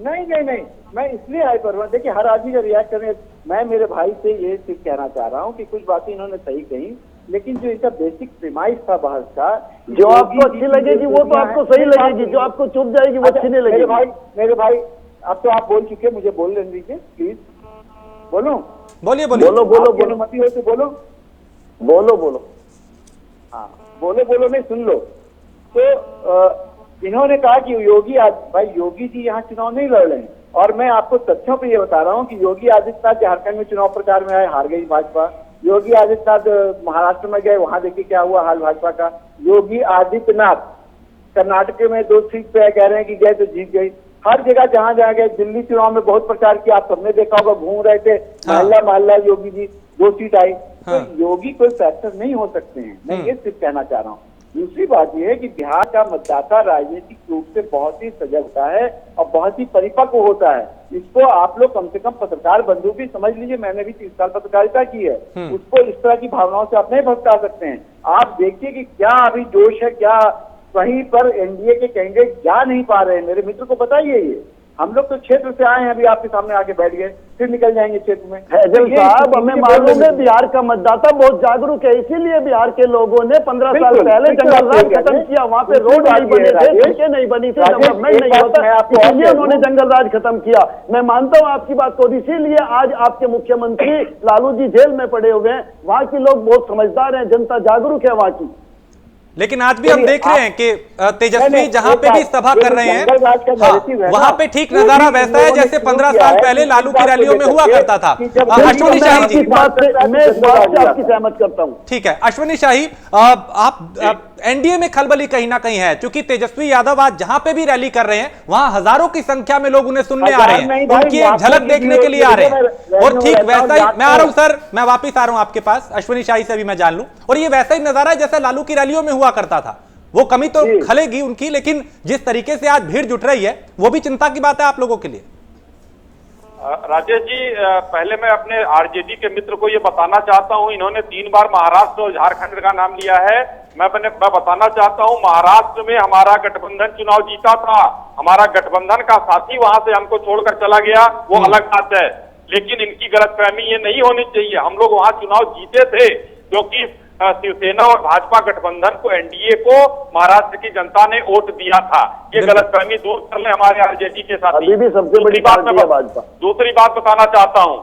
नहीं, मैं इसलिए हाइपर हूं, देखिए हर आदमी का रिएक्ट करने, मैं मेरे भाई से ये सिर्फ कहना चाह रहा हूं कि कुछ बातें इन्होंने सही कही, लेकिन जो इसका बेसिक प्रीमाइस था बहस का, जो आपको अच्छी लगेगी वो तो आपको सही लगेगी, जो आपको चुप जाएगी वो अच्छी नहीं लगेगी। मेरे भाई अब तो आप बोल चुके, मुझे बोल लेने दीजिए प्लीज। बोलो, बोलिए अनुमति हो तो बोलो। हाँ, बोलो नहीं, सुन लो। तो इन्होंने कहा कि भाई योगी जी यहाँ चुनाव नहीं लड़ रहे हैं, और मैं आपको तथ्यों पे ये बता रहा हूँ कि योगी आदित्यनाथ झारखंड में चुनाव प्रचार में आए, हार गई भाजपा। योगी आदित्यनाथ महाराष्ट्र में गए, वहां देखिए क्या हुआ हाल भाजपा का। योगी आदित्यनाथ कर्नाटक में 2 सीट पे कह रहे हैं कि गए तो जीत गई। हर जगह जहां गए, दिल्ली चुनाव में बहुत प्रचार किया, आप सबने देखा होगा, घूम रहे थे मोहल्ला योगी जी, 2 सीट आई। तो योगी कोई फैक्टर नहीं हो सकते हैं, मैं ये सिर्फ कहना चाह रहा हूँ। दूसरी बात यह है कि बिहार का मतदाता राजनीतिक रूप से बहुत ही सजग होता है और बहुत ही परिपक्व होता है। इसको आप लोग कम से कम पत्रकार बंधु भी समझ लीजिए, मैंने भी 30 साल पत्रकारिता की है, उसको इस तरह की भावनाओं से आप नहीं भटका सकते हैं। आप देखिए कि क्या अभी जोश है, क्या वहीं पर एनडीए के कैंडिडेट जा नहीं पा रहे हैं। मेरे मित्र को बताइए, ये हम लोग तो क्षेत्र से आए हैं, अभी आपके सामने आके बैठ गए, फिर निकल जाएंगे क्षेत्र में। फैजल साहब, हमें मालूम है बिहार का मतदाता बहुत जागरूक है, इसीलिए बिहार के लोगों ने 15 साल पहले जंगल राज खत्म किया। वहाँ पे रोड नहीं बने थे, सड़कें नहीं बनी थी, डेवलपमेंट नहीं होता, इसलिए उन्होंने जंगल राज खत्म किया। मैं मानता हूँ आपकी बात को, इसीलिए आज आपके मुख्यमंत्री लालू जी जेल में पड़े हुए हैं। वहाँ के लोग बहुत समझदार हैं, जनता जागरूक है वहाँ की। लेकिन आज भी हम देख रहे हैं कि तेजस्वी जहां पे भी सभा कर रहे हैं, वहां पे ठीक नजारा वैसा है जैसे 15 साल पहले लालू की रैलियों में हुआ करता था। अश्विनी शाही जी, मैं इस बात से आपकी सहमत करता हूं। ठीक है, अश्विनी शाही, आप एनडीए में खलबली कहीं ना कहीं है, क्योंकि तेजस्वी यादव आज जहां पे भी रैली कर रहे हैं वहां हजारों की संख्या में लोग उन्हें सुनने आ रहे हैं, उनकी एक झलक देखने के लिए आ रहे हैं। और ठीक वैसा ही मैं आ रहा हूं सर, मैं वापिस आ रहा हूं आपके पास, अश्विनी शाही से भी मैं जान लूं। और ये वैसा ही नजारा है जैसा लालू की रैलियों में हुआ करता था। वो कमी तो खलेगी उनकी, लेकिन जिस तरीके से आज भीड़ जुट रही है वो भी चिंता की बात है आप लोगों के लिए। राजेश जी, पहले मैं अपने आरजेडी के मित्र को ये बताना चाहता हूं, इन्होंने 3 बार महाराष्ट्र और झारखंड का नाम लिया है। मैं बताना चाहता हूं, महाराष्ट्र में हमारा गठबंधन चुनाव जीता था, हमारा गठबंधन का साथी वहां से हमको छोड़कर चला गया, वो अलग बात है। लेकिन इनकी गलतफहमी ये नहीं होनी चाहिए, हम लोग वहां चुनाव जीते थे क्योंकि शिवसेना और भाजपा गठबंधन को, एनडीए को महाराष्ट्र की जनता ने वोट दिया था। ये गलतफहमी दूर कर ले हमारे आरजेडी के साथ। अभी भी सबसे बड़ी पार्टी है भाजपा। दूसरी बात बताना चाहता हूँ,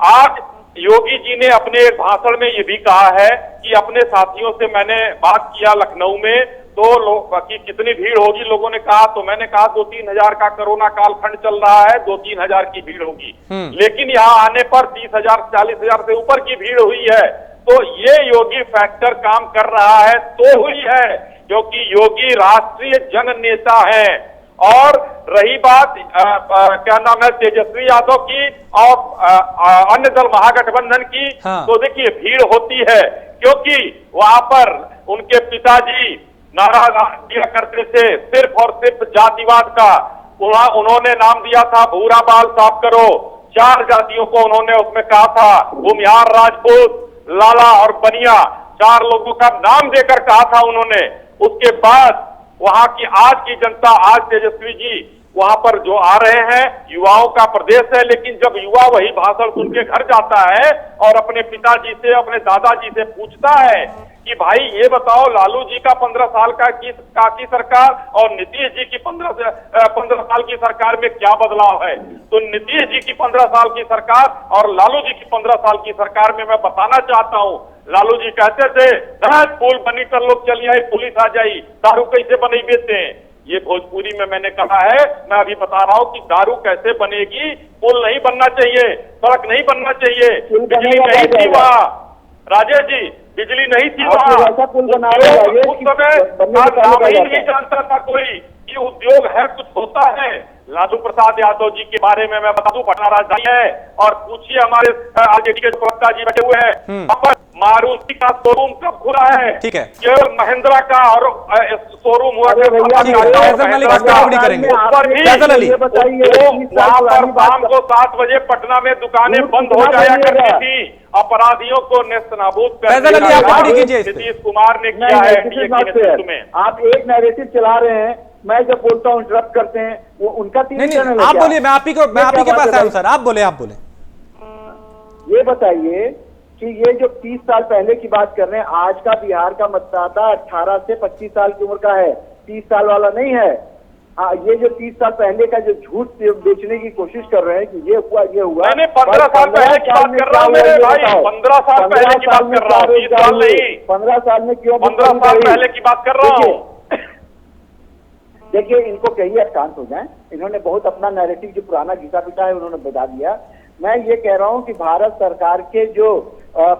आज योगी जी ने अपने एक भाषण में ये भी कहा है कि अपने साथियों से मैंने बात किया लखनऊ में, तो कि कितनी भीड़ होगी, लोगों ने कहा, तो मैंने कहा 2-3 हजार का कोरोना कालखंड चल रहा है, 2-3 हजार की भीड़ होगी। लेकिन यहाँ आने पर 30,000 40,000 से ऊपर की भीड़ हुई है। तो ये योगी फैक्टर काम कर रहा है तो हुई है, क्योंकि योगी राष्ट्रीय जन नेता है। और रही बात क्या नाम है तेजस्वी यादव की और अन्य दल महागठबंधन की, तो देखिए भीड़ होती है क्योंकि वहां पर उनके पिताजी नारा दिया करते थे सिर्फ और सिर्फ जातिवाद का। उन्होंने नाम दिया था भूरा बाल साफ करो, 4 जातियों को उन्होंने उसमें कहा था, भूमिहार, राजपूत, लाला और बनिया, 4 लोगों का नाम देकर कहा था उन्होंने। उसके बाद वहां की आज की जनता, आज तेजस्वी जी वहां पर जो आ रहे हैं, युवाओं का प्रदेश है, लेकिन जब युवा वही भाषण सुन के घर जाता है और अपने पिताजी से, अपने दादाजी से पूछता है कि भाई ये बताओ लालू जी का 15 साल की सरकार और नीतीश जी की 15 साल की सरकार में क्या बदलाव है, तो नीतीश जी की 15 साल की सरकार और लालू जी की 15 साल की सरकार में मैं बताना चाहता हूं, लालू जी कहते थे पुल बनी कर लोग चलिए आए, पुलिस आ जाई, दारू कैसे बनी बेचते हैं। ये भोजपुरी में मैंने कहा है, मैं अभी बता रहा हूँ कि दारू कैसे बनेगी। पुल नहीं बनना चाहिए, सड़क नहीं बनना चाहिए, बिजली नहीं थी वहाँ राजेश जी, बिजली नहीं थी वहाँ। उस समय नाम ही नहीं जानता था कोई कि उद्योग है, कुछ होता है। लालू प्रसाद यादव जी के बारे में मैं बता दूं, पटना राजधानी है, और पूछिए हमारे आरजेडी के प्रवक्ता जी बैठे हुए हैं, वहां पर मारुति का शोरूम कब खुला है? ठीक है, केवल महिंद्रा का और शोरूम हुआ शाम को 7 बजे पटना में दुकानें बंद हो जाया करती थी, अपराधियों को नेस्तनाबूद कर नीतीश कुमार ने किया है। आप एक नैरेटिव चला रहे हैं, मैं जब बोलता हूँ इंटरप्ट करते हैं, वो उनका नहीं, आप बोलिए, मैं आप ही के पास आया हूं सर, आप बोले। ये बताइए कि ये जो 30 साल पहले की बात कर रहे हैं, आज का बिहार का मतदाता 18 से 25 साल की उम्र का है, 30 साल वाला नहीं है। ये जो 30 साल पहले का जो झूठ बेचने की कोशिश कर रहे हैं कि ये हुआ ये हुआ, मैंने 15 साल पहले की बात कर रहा हूँ मेरे भाई, 15 साल पहले की बात कर रहा हूँ, 30 साल नहीं। 15 साल में क्यों? 15 साल पहले की बात कर रहा हूँ। देखिए, इनको कहिए शांत हो जाएं। इन्होंने बहुत अपना नैरेटिव जो पुराना घिसा पिटा है उन्होंने बता दिया। मैं ये कह रहा हूं कि भारत सरकार के जो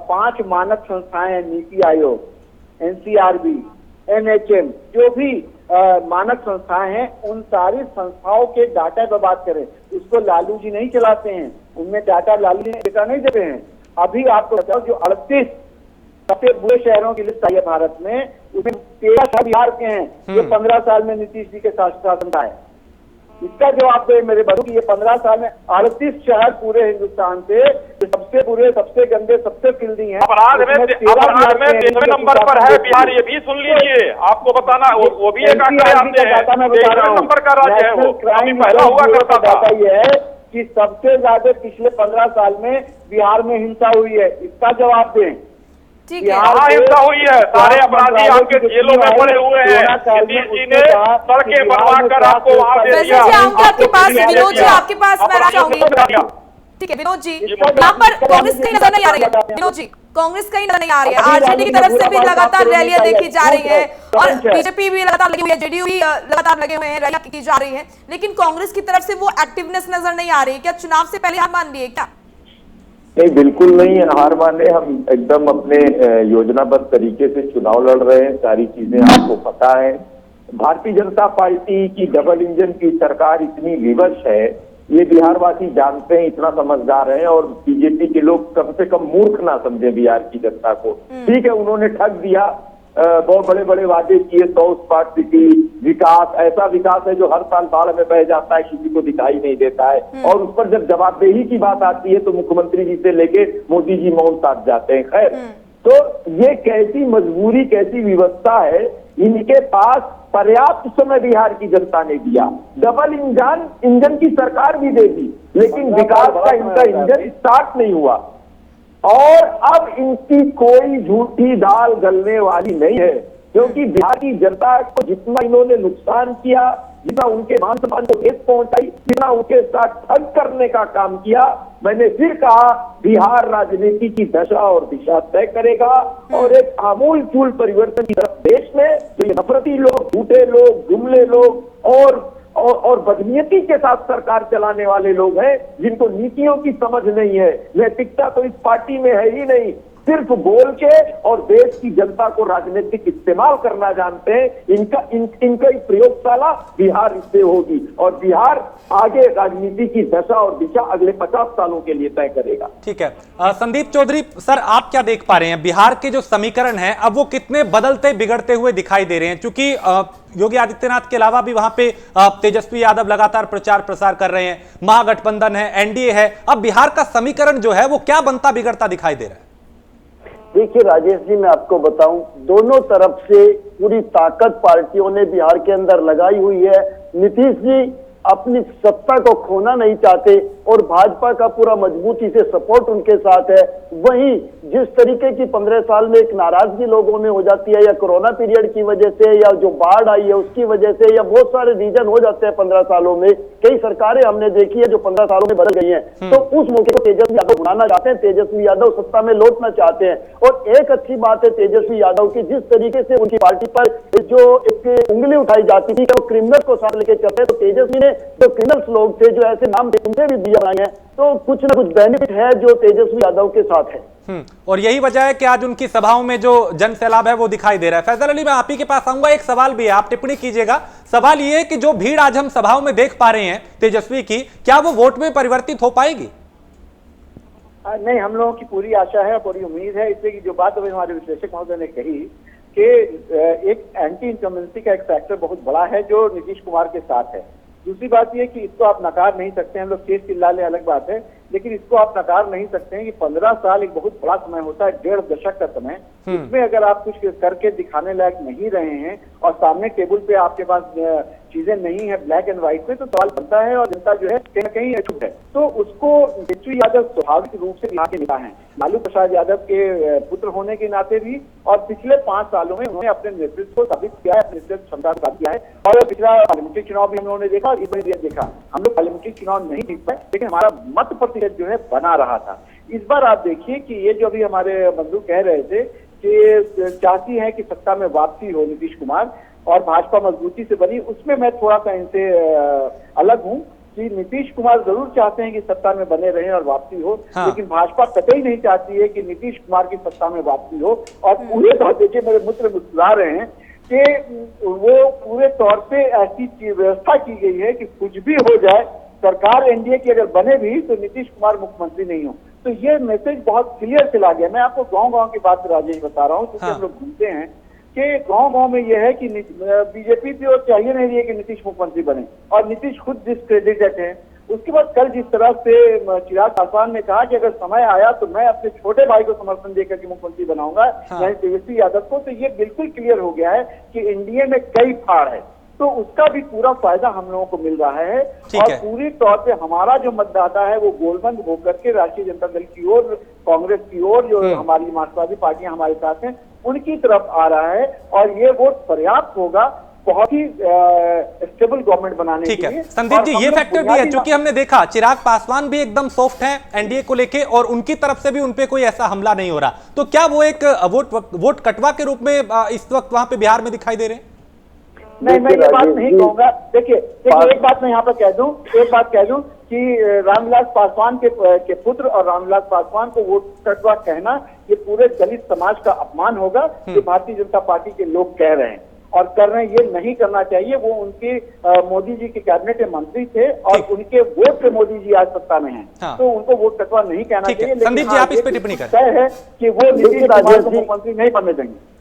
5 मानक संस्थाएं हैं, नीति आयोग, NCRB, NHM, जो भी मानक संस्थाएं हैं, उन सारी संस्थाओं के डाटा पर बात करें, उसको लालू जी नहीं चलाते हैं, उनमें डाटा लालू जी डेटा नहीं देते हैं। अभी आपको बताओ, जो 38 सबसे बुरे शहरों की लिस्ट आई है भारत में, उसमें 13 शहर बिहार के हैं जो 15 साल में नीतीश जी के शासन का है। इसका जवाब दे मेरे बच्चों कि ये 15 साल में 38 शहर पूरे हिंदुस्तान से सबसे बुरे, सबसे गंदे, सबसे फिल्दी हैं। अपराध में 13वें नंबर पर है बिहार, ये भी सुन लीजिए। आपको बताना, वो भी एक आंकड़े आते हैं, 13वें नंबर का राज्य है वो, अभी पहला हुआ करता था। ये है कि सबसे ज्यादा पिछले 15 साल में बिहार में हिंसा हुई है, इसका जवाब दें। यहाँ हिंसा हुई है, सारे अपराधी आपके जेलों में पड़े हुए हैं, नीतीश जी ने सड़कें बनवा कर आपको वहाँ दे दिया। आपके पास विनोद जी, आपके पास मैं चाहूंगी, ठीक है विनोद जी, यहाँ पर कांग्रेस कहीं नजर नहीं आ रही है। विनोद जी, कांग्रेस कहीं नजर नहीं आ रही है, आरजेडी की तरफ से भी लगातार रैलियां देखी जा रही है, और बीजेपी भी लगातार लगी हुई है, जेडीयू भी लगातार लगे हुए हैं, रैलियां की जा रही है, लेकिन कांग्रेस की तरफ से वो एक्टिवनेस नजर नहीं आ रही है। क्या चुनाव से पहले हार मान लिए क्या? नहीं, बिल्कुल नहीं हार माने, हम एकदम अपने योजनाबद्ध तरीके से चुनाव लड़ रहे हैं। सारी चीजें आपको पता है। भारतीय जनता पार्टी की डबल इंजन की सरकार इतनी विवश है, ये बिहारवासी जानते हैं, इतना समझदार है, और बीजेपी के लोग कम से कम मूर्ख ना समझे बिहार की जनता को। ठीक है, उन्होंने ठग दिया, बहुत बड़े बड़े वादे किए, 100 स्मार्ट सिटी, विकास, ऐसा विकास है जो हर साल बाढ़ में बह जाता है, किसी को दिखाई नहीं देता है, और उस पर जब जवाबदेही की बात आती है तो मुख्यमंत्री जी से लेके मोदी जी मौन साध जाते हैं। खैर, तो ये कैसी मजबूरी, कैसी व्यवस्था है, इनके पास पर्याप्त समय बिहार की जनता ने दिया। डबल इंजन की सरकार भी दे दी, लेकिन विकास का इनका इंजन स्टार्ट नहीं हुआ, और अब इनकी कोई झूठी दाल गलने वाली नहीं है, क्योंकि बिहार की जनता को जितना इन्होंने नुकसान किया, जितना उनके मान सम्मान को ठेस पहुंचाई, जितना उनके साथ ठग करने का काम किया, मैंने फिर कहा, बिहार राजनीति की दशा और दिशा तय करेगा, और एक आमूल चूल परिवर्तन की तरफ देश में जो नफरती लोग, झूठे लोग, जुमले लोग और बदनीयती के साथ सरकार चलाने वाले लोग हैं, जिनको नीतियों की समझ नहीं है, नैतिकता तो इस पार्टी में है ही नहीं, सिर्फ बोल के और देश की जनता को राजनीतिक इस्तेमाल करना जानते हैं। इनका प्रयोगशाला बिहार इससे होगी, और बिहार आगे राजनीति की दशा और दिशा अगले 50 सालों के लिए तय करेगा। ठीक है, संदीप चौधरी सर, आप क्या देख पा रहे हैं, बिहार के जो समीकरण हैं अब वो कितने बदलते बिगड़ते हुए दिखाई दे रहे हैं? क्योंकि योगी आदित्यनाथ के अलावा भी वहां पे तेजस्वी यादव लगातार प्रचार प्रसार कर रहे हैं, महागठबंधन है, एनडीए है, अब बिहार का समीकरण जो है वो क्या बनता बिगड़ता दिखाई दे रहा है? देखिए राजेश जी, मैं आपको बताऊं, दोनों तरफ से पूरी ताकत पार्टियों ने बिहार के अंदर लगाई हुई है। नीतीश जी अपनी सत्ता को खोना नहीं चाहते, और भाजपा का पूरा मजबूती से सपोर्ट उनके साथ है। वहीं जिस तरीके की 15 साल में एक नाराजगी लोगों में हो जाती है, या कोरोना पीरियड की वजह से, या जो बाढ़ आई है उसकी वजह से, या बहुत सारे रीजन हो जाते हैं 15 सालों में, कई सरकारें हमने देखी है जो 15 सालों में बदल गई हैं, तो उस मौके को तेजस्वी यादव बुलाना चाहते हैं, तेजस्वी यादव सत्ता में लौटना चाहते हैं। और एक अच्छी बात है तेजस्वी यादव की, जिस तरीके से उनकी पार्टी पर जो एक उंगली उठाई जाती थी कि वो क्रिमिनल को साथ लेके चलते, तो तेजस्वी ने जो क्रिमिनल्स लोग थे जो ऐसे नाम थे उनसे भी दिया बनाए हैं, तो कुछ ना कुछ बेनिफिट है जो तेजस्वी यादव के साथ है। और यही वजह है कि आज उनकी सभाओं में जो जन सैलाब है वो दिखाई दे रहा है। फैजल अली, मैं आप ही के पास आऊंगा, एक सवाल भी है, आप टिप्पणी कीजिएगा। सवाल ये है कि जो भीड़ आज हम सभाओं में देख पा रहे हैं तेजस्वी की, क्या वो वोट में परिवर्तित हो पाएगी? नहीं, हम लोगों की पूरी आशा है, पूरी उम्मीद है। इसलिए कि जो बात अभी हमारे विश्लेषक महोदय ने कही कि एक एंटी इनकम्बेंसी का एक फैक्टर बहुत बड़ा है जो नीतीश कुमार के साथ है। दूसरी बात यह कि इसको आप नकार नहीं सकते हैं, हम लोग केस चिल्ला ले अलग बात है, लेकिन इसको आप नकार नहीं सकते हैं कि 15 साल एक बहुत बड़ा समय होता है, 1.5 दशक का समय। इसमें अगर आप कुछ करके दिखाने लायक नहीं रहे हैं और सामने टेबल पे आपके पास चीजें नहीं है ब्लैक एंड व्हाइट पे, तो सवाल बनता है और जनता जो है कहीं ना कहीं चुप है। तो उसको तेजस्वी यादव स्वाभाविक रूप से यहाँ के नेता हैं, लालू प्रसाद यादव के पुत्र होने के नाते भी, और पिछले 5 सालों में उन्होंने अपने नेतृत्व को साबित किया है, अपने नेतृत्व क्षमता को साबित किया है। और पिछला पार्लियामेंट्री चुनाव भी हम लोगों ने देखा और इस बार देखा, हम लोग पार्लियामेंट्री चुनाव नहीं जीत पाए, लेकिन हमारा मत प्रतिशत जो है बना रहा था। इस बार आप देखिए कि ये जो अभी हमारे बंधु कह रहे थे कि चाहती है कि सत्ता में वापसी हो नीतीश कुमार और भाजपा मजबूती से बनी, उसमें मैं थोड़ा सा इनसे अलग हूं कि नीतीश कुमार जरूर चाहते हैं कि सत्ता में बने रहें और वापसी हो, लेकिन भाजपा कतई नहीं चाहती है कि नीतीश कुमार की सत्ता में वापसी हो। और पूरे तौर देखिए मेरे मित्र मुस्कुरा रहे हैं कि वो पूरे तौर पे ऐसी व्यवस्था की गई है कि कुछ भी हो जाए, सरकार एनडीए की अगर बने भी तो नीतीश कुमार मुख्यमंत्री नहीं हो। तो ये मैसेज बहुत क्लियर चला गया। मैं आपको गांव-गांव की बात राजेश बता रहा हूँ, क्योंकि हम लोग घूमते हैं कि गांव-गांव में यह है कि बीजेपी तो चाहिए नहीं रही है कि नीतीश मुख्यमंत्री बने, और नीतीश खुद डिस्क्रेडिटेड है। उसके बाद कल जिस तरह से चिराग पासवान ने कहा कि अगर समय आया तो मैं अपने छोटे भाई को समर्थन देकर के मुख्यमंत्री बनाऊंगा, यानी तेजस्वी यादव को, तो ये बिल्कुल क्लियर हो गया है कि एनडीए में कई फाड़ है, तो उसका भी पूरा फायदा हम लोगों को मिल रहा है। और पूरी तौर पे हमारा जो मतदाता है वो गोलबंद होकर के राष्ट्रीय जनता दल की ओर, कांग्रेस की ओर, जो हमारी मार्क्सवादी पार्टियां हमारे साथ हैं, उनकी तरफ आ रहा है, और ये वोट पर्याप्त होगा बहुत ही स्टेबल गवर्नमेंट बनाने के लिए। संदीप जी, ये फैक्टर भी है, चूंकि हमने देखा चिराग पासवान भी एकदम सॉफ्ट है एनडीए को लेके, और उनकी तरफ से भी उनपे कोई ऐसा हमला नहीं हो रहा, तो क्या वो एक वोट कटवा के रूप में इस वक्त वहां पे बिहार में दिखाई दे रहे हैं? नहीं, मैं ये बात नहीं कहूंगा। देखिए एक बात मैं यहाँ पर कह दूं कि रामविलास पासवान के पुत्र और रामविलास पासवान को वोट कटवा कहना ये पूरे दलित समाज का अपमान होगा, जो भारतीय जनता पार्टी के लोग कह रहे हैं और कर रहे हैं। ये नहीं करना चाहिए। वो उनके मोदी जी के कैबिनेट में मंत्री थे और उनके वोट से मोदी जी आज सत्ता में हैं, तो उनको वोट कटवा नहीं कहना चाहिए। संदीप जी, आप इस पे टिप्पणी करें। तय है कि वो नीतीश कुमार को मुख्यमंत्री नहीं बनने देंगे।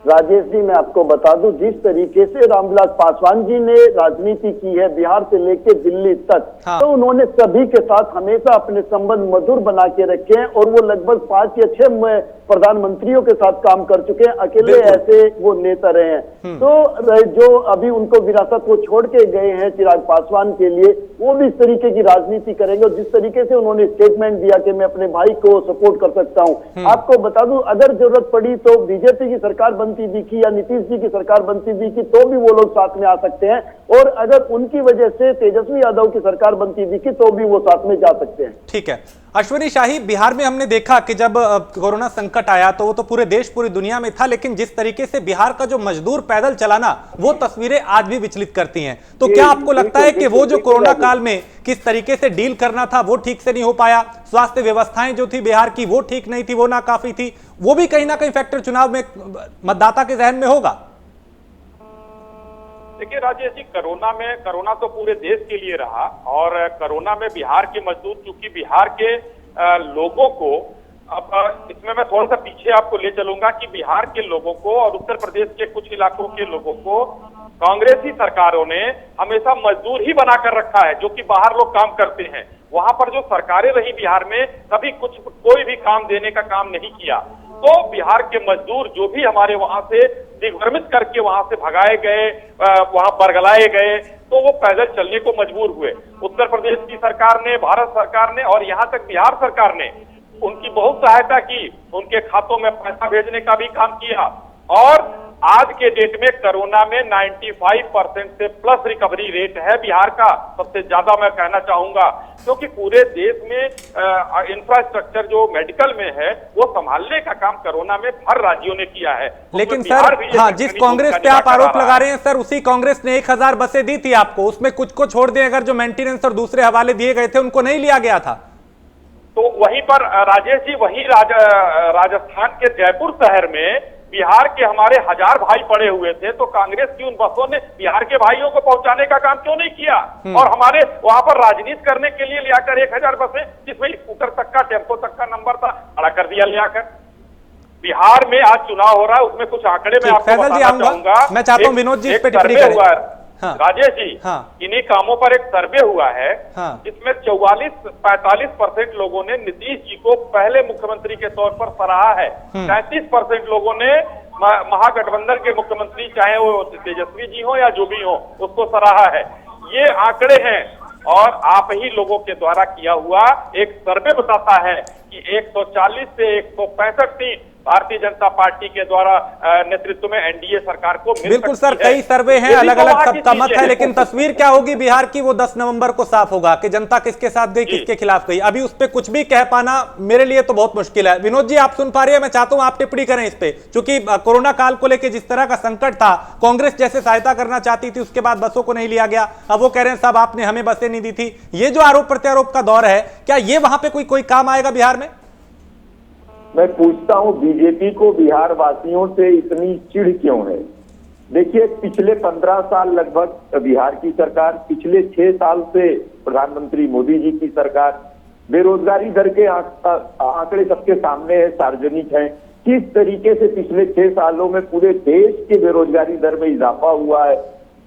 राजेश जी, मैं आपको बता दूं, जिस तरीके से रामविलास पासवान जी ने राजनीति की है बिहार से लेकर दिल्ली तक, तो उन्होंने सभी के साथ हमेशा अपने संबंध मधुर बना के रखे हैं, और वो लगभग 5 या 6 प्रधानमंत्रियों के साथ काम कर चुके हैं, अकेले ऐसे वो नेता रहे हैं। तो जो अभी उनको विरासत वो छोड़ के गए हैं चिराग पासवान के लिए, वो भी इस तरीके की राजनीति करेंगे। और जिस तरीके से उन्होंने स्टेटमेंट दिया कि मैं अपने भाई को सपोर्ट कर सकता हूं, आपको बता दूं, अगर जरूरत पड़ी तो बीजेपी की सरकार बनती दिखी या नीतीश जी की सरकार बनती दिखी तो भी वो लोग साथ में आ सकते हैं, और अगर उनकी वजह से तेजस्वी यादव की सरकार बनती दिखी तो भी वो साथ में जा सकते हैं। ठीक है। अश्विनी शाही, बिहार में हमने देखा कि जब कोरोना संकट आया तो वो तो पूरे देश पूरी दुनिया में था, लेकिन जिस तरीके से बिहार का जो मजदूर पैदल चलाना, वो तस्वीरें आज भी विचलित करती हैं। तो क्या आपको लगता है कि वो जो कोरोना काल में किस तरीके से डील करना था वो ठीक से नहीं हो पाया? स्वास्थ्य व्यवस्थाएं जो थी बिहार की वो ठीक नहीं थी, वो नाकाफी थी, वो भी कहीं ना कहीं फैक्टर चुनाव में मतदाता के जहन में होगा? देखिए राजेश जी, कोरोना तो पूरे देश के लिए रहा, और कोरोना में बिहार के मजदूर, चूंकि बिहार के लोगों को, अब इसमें मैं थोड़ा सा पीछे आपको ले चलूंगा कि बिहार के लोगों को और उत्तर प्रदेश के कुछ इलाकों के लोगों को कांग्रेसी सरकारों ने हमेशा मजदूर ही बनाकर रखा है, जो कि बाहर लोग काम करते हैं। वहां पर जो सरकारें रही बिहार में, कभी कोई भी काम देने का काम नहीं किया। तो बिहार के मजदूर जो भी हमारे वहां से दिग्भ्रमित करके वहां से भगाए गए, वहां बरगलाए गए, तो वो पैदल चलने को मजबूर हुए। उत्तर प्रदेश की सरकार ने, भारत सरकार ने और यहाँ तक बिहार सरकार ने उनकी बहुत सहायता की, उनके खातों में पैसा भेजने का भी काम किया। और आज के डेट में कोरोना में 95% से प्लस रिकवरी रेट है बिहार का, सबसे ज्यादा मैं कहना चाहूंगा, क्योंकि पूरे देश में इंफ्रास्ट्रक्चर जो मेडिकल में है वो संभालने का काम कोरोना में हर राज्यों ने किया है। लेकिन सर, हाँ, जिस कांग्रेस पे आप आरोप लगा रहे हैं सर, उसी कांग्रेस ने 1000 बसें दी थी आपको, उसमें कुछ को छोड़ दें, अगर जो मेंटेनेंस और दूसरे हवाले दिए गए थे उनको नहीं लिया गया था। तो वहीं पर राजेश जी, वही राजस्थान के जयपुर शहर में बिहार के हमारे 1000 भाई पड़े हुए थे, तो कांग्रेस की उन बसों ने बिहार के भाइयों को पहुंचाने का काम क्यों नहीं किया? और हमारे वहां पर राजनीति करने के लिए लियाकर 1000 बसें, जिसमें स्कूटर तक का, टेम्पो तक का नंबर था, खड़ा कर दिया लियाकर। बिहार में आज चुनाव हो रहा है, उसमें कुछ आंकड़े में आपको बताना चाहूंगा। मैं चाहता हूं विनोद जी इस पे टिप्पणी करें। हाँ। राजेश जी, हाँ। इन्हीं कामों पर एक सर्वे हुआ है, हाँ। जिसमें 45% लोगों ने नीतीश जी को पहले मुख्यमंत्री के तौर पर सराहा है। 33% लोगों ने महागठबंधन के मुख्यमंत्री, चाहे वो तेजस्वी जी हो या जो भी हो, उसको सराहा है। ये आंकड़े हैं और आप ही लोगों के द्वारा किया हुआ एक सर्वे बताता है कि 140 से 165 सीट भारतीय जनता पार्टी के द्वारा नेतृत्व में एनडीए सरकार को मिल बिल्कुल सर, कई सर्वे हैं, अलग अलग सबका मत है, लेकिन तस्वीर क्या होगी बिहार की वो 10 नवंबर को साफ होगा कि जनता किसके साथ गई, किसके खिलाफ गई। अभी उस पर कुछ भी कह पाना मेरे लिए तो बहुत मुश्किल है। विनोद जी, आप सुन पा रहे हैं? मैं चाहता हूं आप टिप्पणी करें इस पे, क्योंकि कोरोना काल को लेकर जिस तरह का संकट था, कांग्रेस जैसे सहायता करना चाहती थी, उसके बाद बसों को नहीं लिया गया। अब वो कह रहे हैं साहब आपने हमें बसें नहीं दी थी। ये जो आरोप प्रत्यारोप का दौर है, क्या ये वहां पे कोई काम आएगा बिहार में? मैं पूछता हूं बीजेपी को बिहार वासियों से इतनी चिढ़ क्यों है? देखिए, पिछले 15 साल लगभग बिहार की सरकार, पिछले 6 साल से प्रधानमंत्री मोदी जी की सरकार, बेरोजगारी दर के आंकड़े सबके सामने है, सार्वजनिक है, किस तरीके से पिछले 6 सालों में पूरे देश के बेरोजगारी दर में इजाफा हुआ है।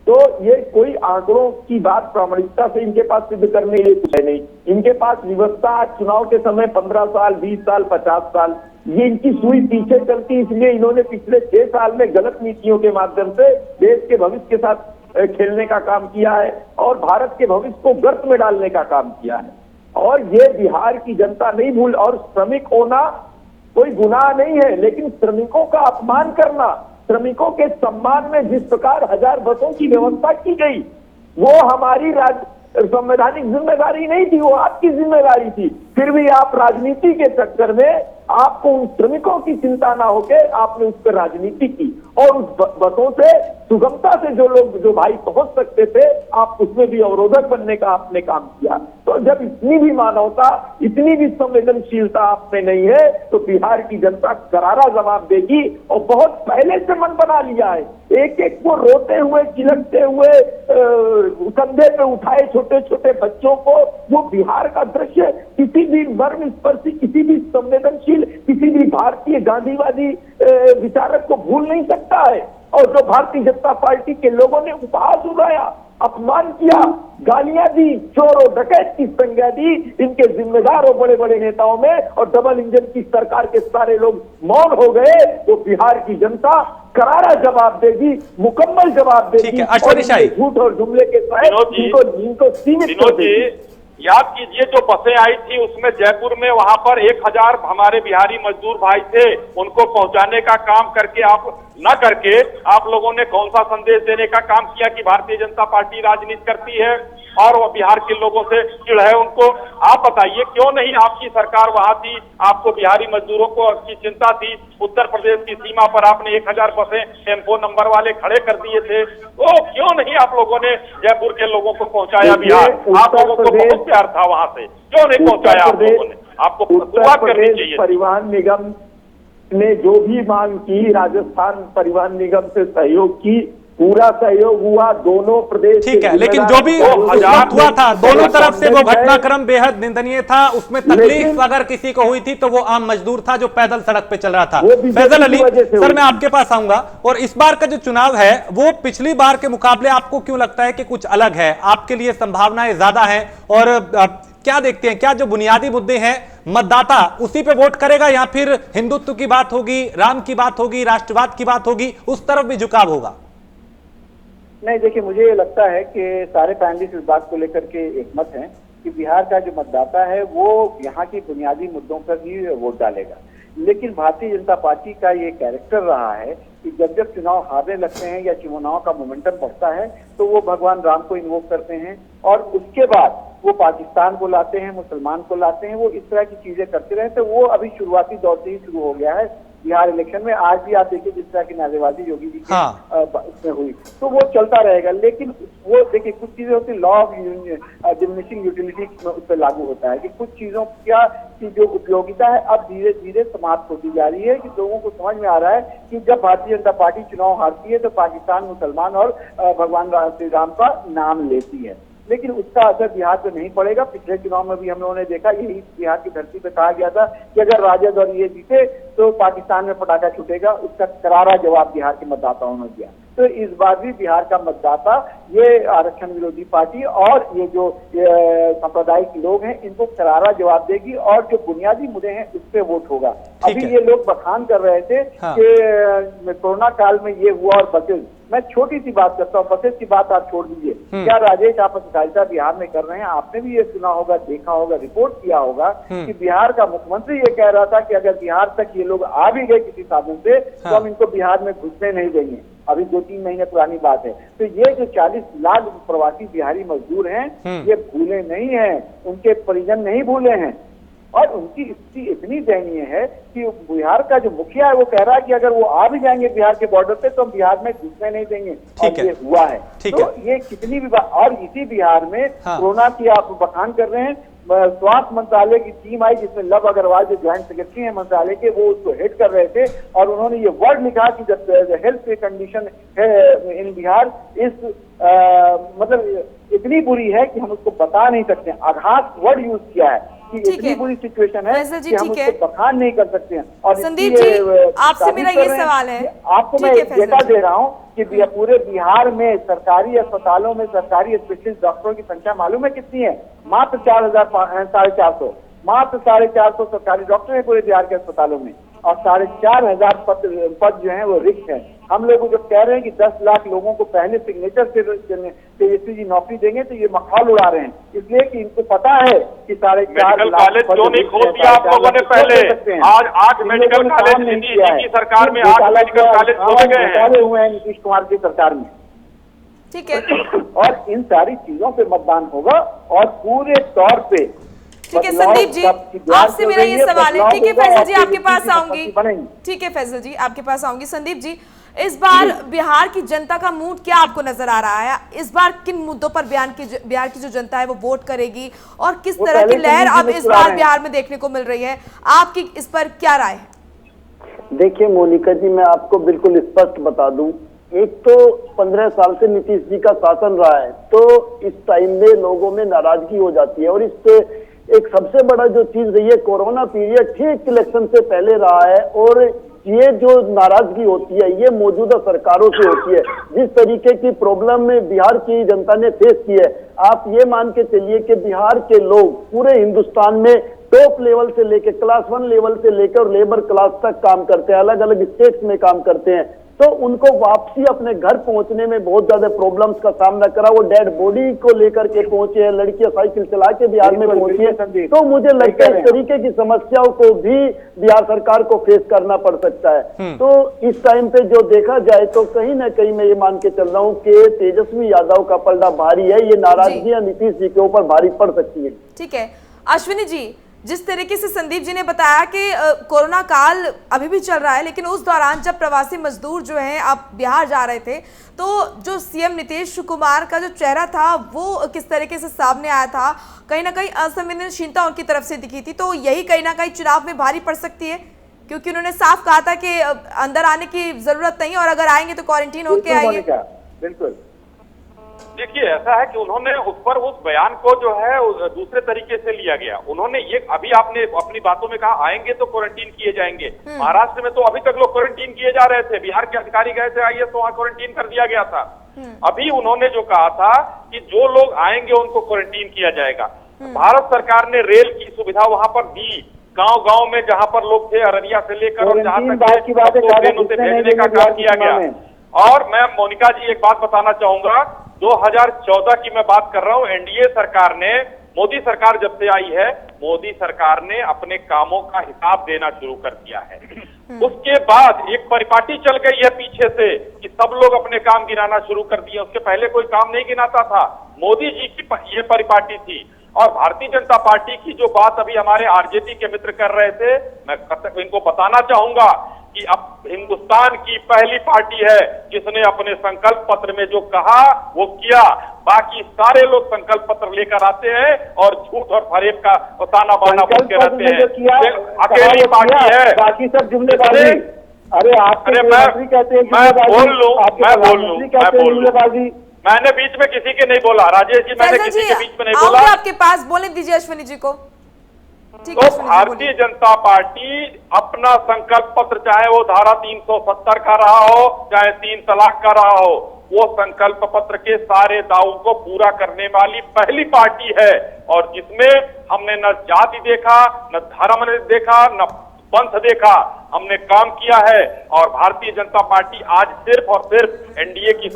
तो ये कोई आंकड़ों की बात प्रामाणिकता से इनके पास सिद्ध करने के लिए कुछ है नहीं। इनके पास विवशता चुनाव के समय 15 साल, 20 साल, 50 साल, ये इनकी सुई पीछे चलती, इसलिए इन्होंने पिछले 6 साल में गलत नीतियों के माध्यम से देश के भविष्य के साथ खेलने का काम किया है और भारत के भविष्य को गर्त में डालने का काम किया है। और ये बिहार की जनता नहीं भूल, और श्रमिक होना कोई गुनाह नहीं है, लेकिन श्रमिकों का अपमान करना, श्रमिकों के सम्मान में जिस प्रकार 1000 बसों की व्यवस्था की गई, वो हमारी संवैधानिक जिम्मेदारी नहीं थी, वो आपकी जिम्मेदारी थी। फिर भी आप राजनीति के चक्कर में, आपको उन श्रमिकों की चिंता ना होके आपने उस पर राजनीति की और उस बसों से सुगमता से जो भाई पहुंच सकते थे, आप उसमें भी अवरोधक बनने का आपने काम किया। तो जब इतनी भी मानवता, इतनी भी संवेदनशीलता आप में नहीं है, तो बिहार की जनता करारा जवाब देगी और बहुत पहले से मन बना लिया है। एक एक को रोते हुए, चिलकते हुए, कंधे पे उठाए छोटे छोटे बच्चों को, वो बिहार का दृश्य किसी भी मर्म स्पर्शी, किसी भी संवेदनशील, किसी भी भारतीय गांधीवादी विचारक को भूल नहीं सकता है। और जो भारतीय जनता पार्टी के लोगों ने उपहास उड़ाया, अपमान किया, गालियां दी, चोर और डकैत की संज्ञा दी इनके जिम्मेदार और बड़े बड़े नेताओं में, और डबल इंजन की सरकार के सारे लोग मौन हो गए, तो बिहार की जनता करारा जवाब देगी, मुकम्मल जवाब देगी। झूठ और जुमले के साथ इनको सीमित कर देगी। याद कीजिए, जो बसें आई थी उसमें जयपुर में वहां पर 1000 हमारे बिहारी मजदूर भाई थे, उनको पहुंचाने का काम करके आप लोगों ने कौन सा संदेश देने का काम किया कि भारतीय जनता पार्टी राजनीति करती है और वो बिहार के लोगों से चिढ़ है उनको? आप बताइए, क्यों नहीं आपकी सरकार वहां थी? आपको बिहारी मजदूरों को की चिंता थी। उत्तर प्रदेश की सीमा पर आपने 1000 बसें टेम्पो नंबर वाले खड़े कर दिए थे, तो क्यों नहीं आप लोगों ने जयपुर के लोगों को पहुंचाया बिहार? आप लोगों को बहुत प्यार था वहां से, क्यों नहीं पहुंचाया आप लोगों ने? आपको शुरुआत करनी चाहिए। परिवहन निगम ने जो भी मांग की, राजस्थान परिवहन निगम से सहयोग की, पूरा सहयोग हुआ, दोनों प्रदेश। ठीक है, लेकिन जो भी हुआ था दोनों तरफ से वो घटनाक्रम बेहद निंदनीय था। उसमें तकलीफ अगर किसी को हुई थी तो वो आम मजदूर था जो पैदल सड़क पे चल रहा था। फैजल अली सर, मैं आपके पास आऊंगा, और इस बार का जो चुनाव है वो पिछली बार के मुकाबले आपको क्यों लगता है कि कुछ अलग है? आपके लिए संभावनाएं ज्यादा है, और क्या देखते हैं, क्या जो बुनियादी मुद्दे हैं मतदाता उसी पे वोट करेगा, या फिर हिंदुत्व की बात होगी, राम की बात होगी, राष्ट्रवाद की बात होगी, उस तरफ भी झुकाव होगा? नहीं, देखिए मुझे लगता है कि सारे पैनलिस्ट इस बात को लेकर के एकमत हैं कि बिहार का जो मतदाता है वो यहाँ की बुनियादी मुद्दों पर ही वोट डालेगा। लेकिन भारतीय जनता पार्टी का ये कैरेक्टर रहा है कि जब जब चुनाव हारने लगते हैं या चुनाव का मोमेंटम बढ़ता है तो वो भगवान राम को इन्वोक करते हैं और उसके बाद वो पाकिस्तान को लाते हैं, मुसलमान को लाते हैं, वो इस तरह की चीजें करते रहे। तो वो अभी शुरुआती दौर से ही शुरू हो गया है बिहार इलेक्शन में। आज भी आप देखिए जिस तरह की नारेबाजी योगी जी की इसमें हुई, तो वो चलता रहेगा। लेकिन वो देखिए कुछ चीजें होती है, लॉ ऑफ डिमिनिशिंग यूटिलिटी उस पर लागू होता है कि कुछ चीजों की जो उपयोगिता है अब धीरे धीरे समाप्त होती जा रही है। कि लोगों को समझ में आ रहा है कि जब भारतीय जनता पार्टी चुनाव हारती है तो पाकिस्तान, मुसलमान और भगवान श्री राम का नाम लेती है। लेकिन उसका असर बिहार पे नहीं पड़ेगा। पिछले चुनाव में भी हम लोगों ने देखा, यही बिहार की धरती पे कहा गया था कि अगर राजद और ये जीते तो पाकिस्तान में पटाखा छूटेगा। उसका करारा जवाब बिहार के मतदाताओं ने दिया। तो इस बार भी बिहार का मतदाता ये आरक्षण विरोधी पार्टी और ये जो सांप्रदायिक लोग हैं इनको करारा जवाब देगी और जो बुनियादी मुद्दे हैं उस पर वोट होगा। अभी ये लोग बखान कर रहे थे कि कोरोना काल में ये हुआ और बसेज, मैं छोटी सी बात करता हूँ, बसेज की बात आप छोड़ दीजिए। क्या राजेश आप अधिकारिता बिहार में कर रहे हैं? आपने भी ये सुना होगा, देखा होगा, रिपोर्ट किया होगा कि बिहार का मुख्यमंत्री ये कह रहा था कि अगर बिहार तक ये लोग आ भी गए किसी साधन से तो हम इनको बिहार में घुसने नहीं देंगे। अभी 2-3 महीने पुरानी बात है। तो ये जो 40 लाख प्रवासी बिहारी मजदूर हैं ये भूले नहीं हैं, उनके परिजन नहीं भूले हैं और उनकी स्थिति इतनी दयनीय है कि बिहार का जो मुखिया है वो कह रहा है कि अगर वो आ भी जाएंगे बिहार के बॉर्डर पे तो हम बिहार में घुसने नहीं देंगे। और ये हुआ है। तो ये कितनी भी बात, और इसी बिहार में कोरोना की आप बखान कर रहे हैं। स्वास्थ्य मंत्रालय की टीम आई जिसमें लव अग्रवाल जो ज्वाइंट सेक्रेटरी हैं मंत्रालय के, वो उसको हेड कर रहे थे और उन्होंने ये वर्ड लिखा कि द हेल्थ कंडीशन है इन बिहार इस मतलब इतनी बुरी है कि हम उसको बता नहीं सकते। आघात वर्ड यूज किया है कि इतनी बुरी सिचुएशन है कि हम उसको बखान नहीं कर सकते हैं। और संदीप जी, आपसे मेरा ये सवाल है, आपको मैं डेटा दे रहा हूँ कि पूरे बिहार में सरकारी अस्पतालों में सरकारी स्पेशलिस्ट डॉक्टरों की संख्या मालूम है कितनी है? मात्र 4,400 मात्र 450 सरकारी डॉक्टर है पूरे बिहार के अस्पतालों में और 4,500 पद जो हैं वो रिक्त हैं। हम लोग जो कह रहे हैं कि 10 लाख लोगों को पहले सिग्नेचर से जी नौकरी देंगे तो ये मखौल उड़ा रहे हैं, इसलिए कि इनको पता है कि 4.5 लाख कॉलेज क्यों नहीं खोल दिया आप लोगों ने पहले? आज 8 मेडिकल कॉलेज नीतीश जी की सरकार में 8 मेडिकल कॉलेज खोले गए हुए हैं नीतीश कुमार की सरकार में। ठीक है, और इन सारी चीजों पे मतदान होगा और पूरे तौर पे। ठीक है संदीप जी, आपसे मेरा ये सवाल है। ठीक है फैसल जी, आपके पास आऊंगी। ठीक है फैसल जी, आपके पास आऊंगी। संदीप जी, इस बार बिहार की जनता का मूड क्या आपको नजर आ रहा है? इस बार किन मुद्दों पर बिहार की जो जनता है वो वोट करेगी और किस तरह की लहर अब इस बार बिहार में देखने को मिल रही है? आपकी इस पर क्या राय है? देखिए मोनिका जी, मैं आपको बिल्कुल स्पष्ट बता दूं, एक तो 15 साल से नीतीश जी का शासन रहा है तो इस टाइम में लोगों में नाराजगी हो जाती है और इस पे एक सबसे बड़ा जो चीज रही है, कोरोना पीरियड ठीक इलेक्शन से पहले रहा है और ये जो नाराजगी होती है ये मौजूदा सरकारों से होती है। जिस तरीके की प्रॉब्लम में बिहार की जनता ने फेस की है, आप ये मान के चलिए कि बिहार के लोग पूरे हिंदुस्तान में टॉप लेवल से लेकर क्लास 1 लेवल से लेकर लेबर क्लास तक काम करते हैं, अलग अलग स्टेट्स में काम करते हैं, तो उनको वापसी अपने घर पहुंचने में बहुत ज्यादा प्रॉब्लम्स का सामना करा। वो डेड बॉडी को लेकर के पहुंचे हैं, लड़कियां साइकिल चला के बिहार में पहुंची है। तो मुझे लगता है इस तरीके की समस्याओं को भी बिहार सरकार को फेस करना पड़ सकता है। तो इस टाइम पे जो देखा जाए तो कहीं ना कहीं मैं ये मान के चल रहा हूँ कि तेजस्वी यादव का पलड़ा भारी है, ये नाराजगियां नीतीश जी के ऊपर भारी पड़ सकती है। ठीक है अश्विनी जी, जिस तरीके से संदीप जी ने बताया कि कोरोना काल अभी भी चल रहा है, लेकिन उस दौरान जब प्रवासी मजदूर जो हैं अब बिहार जा रहे थे तो जो सीएम नीतीश कुमार का जो चेहरा था वो किस तरीके से सामने आया था, कहीं ना कहीं असंवेदनशीलता उनकी तरफ से दिखी थी। तो यही कहीं ना कहीं चुनाव में भारी पड़ सकती है, क्योंकि उन्होंने साफ कहा था कि अंदर आने की जरूरत नहीं और अगर आएंगे तो क्वारंटीन होके आएंगे। बिल्कुल, देखिए ऐसा है कि उन्होंने उस पर उस बयान को जो है दूसरे तरीके से लिया गया। उन्होंने ये अभी आपने अपनी बातों में कहा आएंगे तो क्वारंटीन किए जाएंगे। महाराष्ट्र में तो अभी तक लोग क्वारंटीन किए जा रहे थे, बिहार के अधिकारी गए थे आईएएस तो वहां क्वारंटीन कर दिया गया था। अभी उन्होंने जो कहा था कि जो लोग आएंगे उनको क्वारंटीन किया जाएगा। भारत सरकार ने रेल की सुविधा वहां पर दी, गांव-गांव में जहां पर लोग थे, अररिया से लेकर और जहां तक ट्रेनों से भेजने का काम किया गया। और मैं मोनिका जी एक बात बताना चाहूंगा, 2014 की मैं बात कर रहा हूं, एनडीए सरकार ने, मोदी सरकार जब से आई है, मोदी सरकार ने अपने कामों का हिसाब देना शुरू कर दिया है। उसके बाद एक परिपाटी चल गई है पीछे से कि सब लोग अपने काम गिनाना शुरू कर दिए। उसके पहले कोई काम नहीं गिनाता था, मोदी जी की ये परिपाटी थी। और भारतीय जनता पार्टी की जो बात अभी हमारे आरजेडी के मित्र कर रहे थे, मैं इनको बताना चाहूंगा कि अब हिंदुस्तान की पहली पार्टी है जिसने अपने संकल्प पत्र में जो कहा वो किया। बाकी सारे लोग संकल्प पत्र लेकर आते हैं और झूठ और फरेब का ताना बाना बोलते रहते हैं। अकेली पार्टी है, बाकी सब जुमलेबाजी। अरे आपके मंत्री कहते हैं मैं बोल लूं, मैंने बीच में किसी के नहीं बोला, राजेश जी, मैंने किसी के बीच में नहीं बोला। आपके पास बोलने दीजिए अश्विनी जी को। तो भारतीय जनता पार्टी अपना संकल्प पत्र, चाहे वो धारा 370 का रहा हो, चाहे 3 तलाक का रहा हो, वो संकल्प पत्र के सारे दावों को पूरा करने वाली पहली पार्टी है। और जिसमें हमने न जाति देखा, न धर्म ने देखा, न पंथ देखा, हमने काम किया है। और भारतीय जनता पार्टी आज सिर्फ और सिर्फ एनडीए के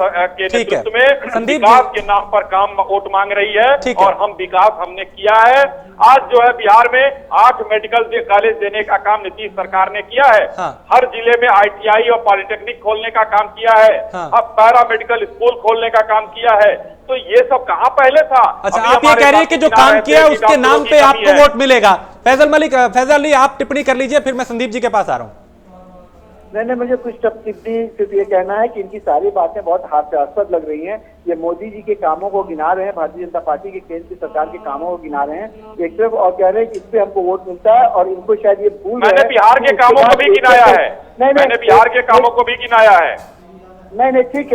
नेतृत्व में विकास के नाम पर काम वोट मांग रही है। और हम विकास हमने किया है। आज जो है बिहार में 8 मेडिकल कॉलेज देने का काम नीतीश सरकार ने किया है। हर जिले में आईटीआई और पॉलिटेक्निक खोलने का काम किया है। अब पैरा मेडिकल स्कूल खोलने का काम किया है। तो ये सब कहाँ पहले था? अच्छा, आप ये कह रही है कि जो काम किया है उसके नाम पे आपको वोट मिलेगा। फैजल अली, आप टिप्पणी कर लीजिए, फिर मैं संदीप जी के पास आ रहा हूँ। नहीं, मुझे कुछ टिप्पणी सिर्फ ये कहना है कि इनकी सारी बातें बहुत हास्यास्पद लग रही हैं। ये मोदी जी के कामों को गिना रहे हैं, भारतीय जनता पार्टी के केंद्र की सरकार के कामों को गिना रहे हैं एक तरफ, और कह रहे हैं कि इस पे हमको वोट मिलता है। और इनको शायद ये भूल, मैंने बिहार के कामों को भी गिनाया है, मैंने बिहार के कामों को भी गिनाया है। नहीं, ठीक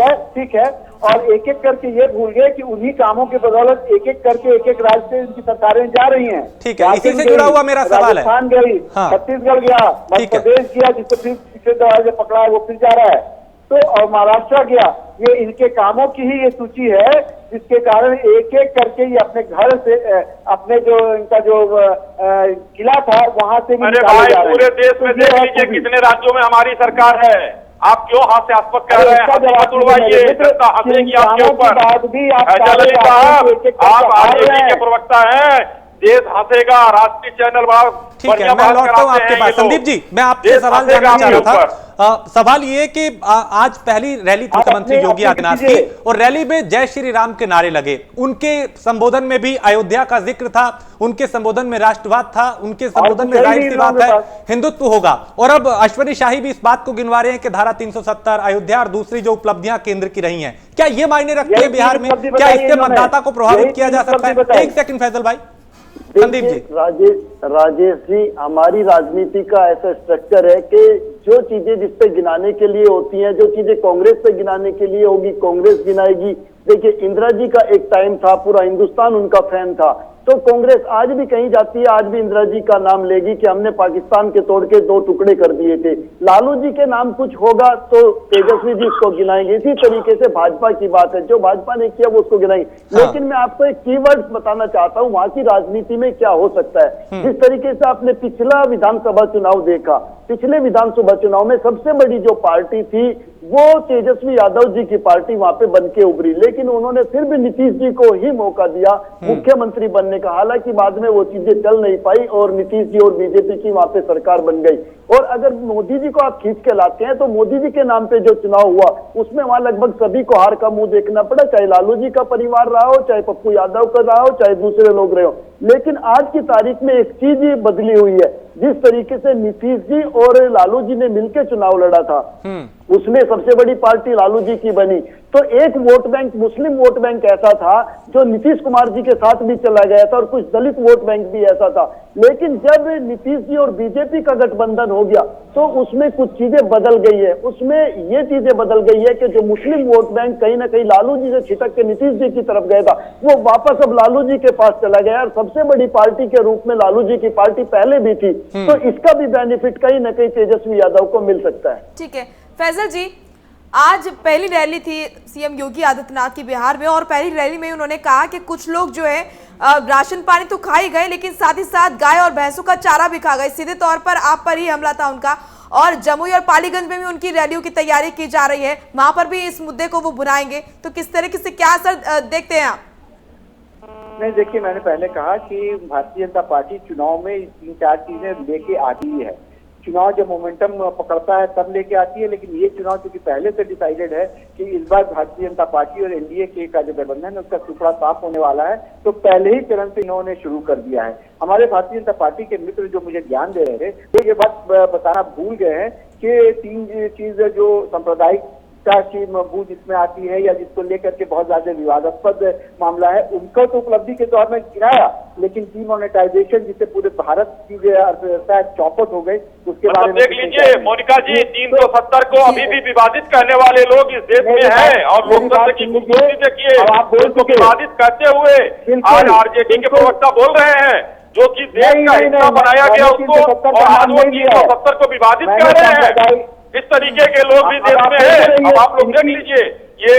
है। और एक एक करके ये भूल गए कि उन्हीं कामों के बदौलत एक एक करके एक राज्य से इनकी सरकारें जा रही हैं। ठीक है, इसी से जुड़ा हुआ मेरा सवाल है। राजस्थान गई, छत्तीसगढ़ गया, मध्य प्रदेश गया, जिसको फिर पिछले दरवाजे पकड़ा है वो फिर जा रहा है, तो और महाराष्ट्र गया। ये इनके कामों की ही ये सूची है, जिसके कारण एक एक करके ये अपने घर से, अपने जो इनका जो किला था वहां से भी पूरे देश में देख लीजिए कितने राज्यों में हमारी सरकार है। आप क्यों हास्यास्पद कर रहे हैं? जनता हंसेगी आपके ऊपर। आप आरजेडी के प्रवक्ता हैं, देश हंसेगा, राष्ट्रीय चैनल। ठीक है, मैं लौटता हूं आपके पास। संदीप जी, मैं आपसे सवाल जानना चाह रहा था। सवाल ये कि आज पहली रैली थी मुख्यमंत्री योगी आदित्यनाथ की, और रैली में जय श्री राम के नारे लगे। उनके संबोधन में भी अयोध्या का जिक्र था, उनके संबोधन में राष्ट्रवाद था, उनके संबोधन में जाहिर सी बात है हिंदुत्व होगा। और अब अश्विनी शाही भी इस बात को गिनवा रहे हैं कि धारा 370, अयोध्या और दूसरी जो उपलब्धियां केंद्र की रही हैं, क्या ये मायने रखते हैं बिहार में? क्या इससे मतदाता को प्रभावित किया जा सकता है? एक सेकंड फैजल भाई। संदीप जी। राजेश जी, हमारी राजनीति का ऐसा स्ट्रक्चर है कि जो चीजें जिस पे गिनाने के लिए होती हैं, जो चीजें कांग्रेस पे गिनाने के लिए होगी कांग्रेस गिनाएगी। देखिए, इंदिरा जी का एक टाइम था, पूरा हिंदुस्तान उनका फैन था, तो कांग्रेस आज भी कहीं जाती है, आज भी इंदिरा जी का नाम लेगी कि हमने पाकिस्तान के तोड़ के 2 टुकड़े कर दिए थे। लालू जी के नाम कुछ होगा तो तेजस्वी जी उसको गिनाएंगे। इसी तरीके से भाजपा की बात है, जो भाजपा ने किया वो उसको गिनाएंगे। लेकिन मैं आपको एक कीवर्ड बताना चाहता हूँ, वहां की राजनीति में क्या हो सकता है। जिस तरीके से आपने पिछला विधानसभा चुनाव देखा, पिछले विधानसभा चुनाव में सबसे बड़ी जो पार्टी थी वो तेजस्वी यादव जी की पार्टी वहां पे बन के उभरी, लेकिन उन्होंने फिर भी नीतीश जी को ही मौका दिया मुख्यमंत्री बनने का। हालांकि बाद में वो चीजें चल नहीं पाई और नीतीश जी और बीजेपी की वहां पे सरकार बन गई। और अगर मोदी जी को आप खींच के लाते हैं तो मोदी जी के नाम पे जो चुनाव हुआ उसमें वहां लगभग सभी को हार का मुंह देखना पड़ा, चाहे लालू जी का परिवार रहा हो, चाहे पप्पू यादव का रहा हो, चाहे दूसरे लोग रहे हो। लेकिन आज की तारीख में एक चीज ही बदली हुई है, जिस तरीके से नीतीश जी और लालू जी ने मिलकर चुनाव लड़ा था उसमें सबसे बड़ी पार्टी लालू जी की बनी। तो एक वोट बैंक, मुस्लिम वोट बैंक ऐसा था जो नीतीश कुमार जी के साथ भी चला गया था और कुछ दलित वोट बैंक भी ऐसा था। लेकिन जब नीतीश जी और बीजेपी का गठबंधन हो गया तो उसमें कुछ चीजें बदल गई है। उसमें ये चीजें बदल गई है कि जो मुस्लिम वोट बैंक कहीं ना कहीं लालू जी से छिटक के नीतीश जी की तरफ गया था वो वापस अब लालू जी के पास चला गया। और सबसे बड़ी पार्टी के रूप में लालू जी की पार्टी पहले भी थी, तो इसका भी बेनिफिट कहीं ना कहीं तेजस्वी यादव को मिल सकता है। ठीक है फैजल जी, आज पहली रैली थी सीएम योगी आदित्यनाथ की बिहार में, और पहली रैली में उन्होंने कहा कि कुछ लोग जो है राशन पानी तो खा ही गए, लेकिन साथ ही साथ गाय और भैंसों का चारा भी खा गए। सीधे तौर पर आप पर ही हमला था उनका, और जमुई और पालीगंज में भी उनकी रैलियों की तैयारी की जा रही है, वहां पर भी इस मुद्दे को वो बुलाएंगे, तो किस तरीके से क्या असर देखते हैं आप? नहीं, देखिए, मैंने पहले कहा कि भारतीय जनता पार्टी चुनाव में 3-4 चीजें लेके आती ही है। चुनाव जब मोमेंटम पकड़ता है तब लेके आती है, लेकिन ये चुनाव चूंकि पहले से डिसाइडेड है कि इस बार भारतीय जनता पार्टी और एनडीए के का जो गठबंधन है उसका टुकड़ा साफ होने वाला है, तो पहले ही चरण से इन्होंने शुरू कर दिया है। हमारे भारतीय जनता पार्टी के मित्र जो मुझे ज्ञान दे रहे थे वो ये बात बताना भूल गए हैं कि 3 चीज जो सांप्रदायिक की बूझ इसमें आती है या जिसको लेकर के बहुत ज्यादा विवादास्पद मामला है, उनको तो उपलब्धि के तौर में गिराया, लेकिन डीमोनेटाइजेशन जिससे पूरे भारत की जो अर्थव्यवस्था चौपट हो गई, उसके बारे में देख लीजिए मोनिका जी, 370 को अभी भी विवादित कहने वाले लोग इस देश में हैं और लोकतंत्र की खूबसूरती देखिए, उसको विवादित कहते हुए आज आरजेडी के प्रवक्ता बोल रहे हैं जो कि देश का हिस्सा बनाया गया उसको, और आज वो 370 को विवादित कह रहे हैं। इस तरीके के लोग भी देश में हैं। अब आप लोग देख लीजिए, ये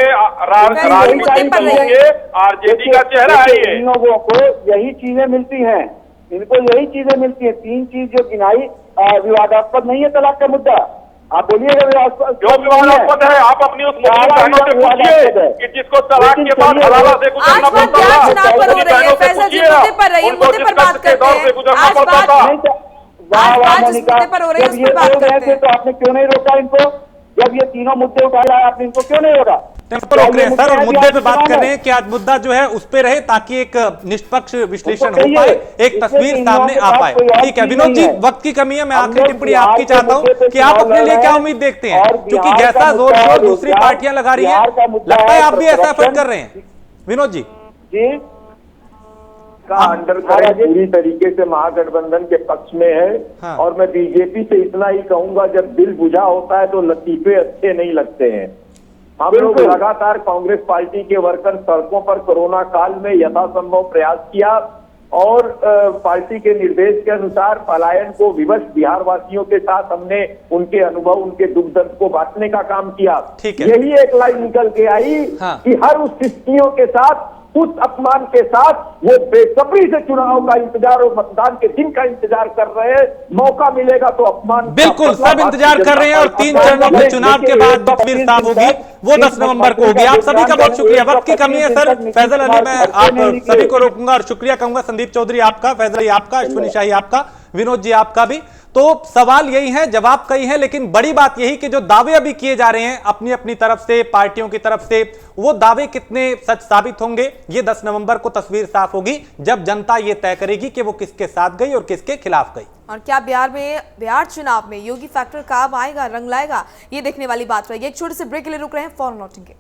राजनीतिक दलों के आरजेडी का चेहरा है। ये लोगों को यही चीजें मिलती हैं, इनको यही चीजें मिलती हैं। 3 चीज जो गिनाई विवादास्पद नहीं है तलाक का मुद्दा। आप बोलिएगा जो विवादास्पद है, आप अपनी उस मुस्लिम बहनों से पूछिए कि जिसको तलाक के बाद हलाला से गुजरना पड़ता था, उनकी बहनों से पूछिए उनको जिस कष्ट के दौर से गुजरना पड़ता था। मोनिका, जब ये बोल रहे थे तो आपने क्यों नहीं रोका इनको? जब ये तीनों मुद्दे उठा रहा है आपने इनको क्यों नहीं रोका? रोक रहे हैं सर, और मुद्दे पे बात कर रहे हैं कि आज मुद्दा जो है उस पे रहे ताकि एक निष्पक्ष विश्लेषण हो पाए, एक तस्वीर सामने आ पाए। ठीक है विनोद जी, वक्त की कमी है, मैं आखिरी टिप्पणी आपकी चाहता हूं कि आप अपने लिए क्या उम्मीद देखते हैं, क्योंकि जैसा जोर शोर दूसरी पार्टियां लगा रही है, लगता है आप भी ऐसा एफर्ट कर रहे हैं विनोद जी? का अंडरकरेंट पूरी तरीके से महागठबंधन के पक्ष में है। हाँ। और मैं बीजेपी से इतना ही कहूंगा, जब दिल बुझा होता है तो लतीफे अच्छे नहीं लगते हैं। हम लोग लगातार कांग्रेस पार्टी के वर्कर सड़कों पर कोरोना काल में यथासंभव प्रयास किया और पार्टी के निर्देश के अनुसार पलायन को विवश बिहार वासियों के साथ हमने उनके अनुभव, उनके दुख दर्द को बांटने का काम किया। यही एक लाइन निकल के आई कि हर उस स्थितियों के साथ, उस अपमान के साथ वो बेसब्री से चुनाव का इंतजार और मतदान के दिन का इंतजार कर रहे हैं। मौका मिलेगा तो अपमान, बिल्कुल सब इंतजार कर रहे हैं और 3 चरणों में चुनाव के बाद तस्वीर साफ होगी, वो 10 नवंबर को होगी। आप सभी का बहुत शुक्रिया। वक्त की कमी है सर, फैजल अली मैं आप सभी को रोकूंगा और शुक्रिया कहूंगा। संदीप चौधरी आपका, फैजल अली आपका, अश्विनी शाही आपका, विनोद जी आपका भी। तो सवाल यही है, जवाब कई है, लेकिन बड़ी बात यही कि जो दावे अभी किए जा रहे हैं अपनी अपनी तरफ से, पार्टियों की तरफ से, वो दावे कितने सच साबित होंगे, ये 10 नवंबर को तस्वीर साफ होगी जब जनता ये तय करेगी कि वो किसके साथ गई और किसके खिलाफ गई। और क्या बिहार चुनाव में योगी फैक्टर काम आएगा, रंग लाएगा, ये देखने वाली बात रहेगी। एक छोटे से ब्रेक के लिए रुक रहे हैं, फौरन लौटेंगे।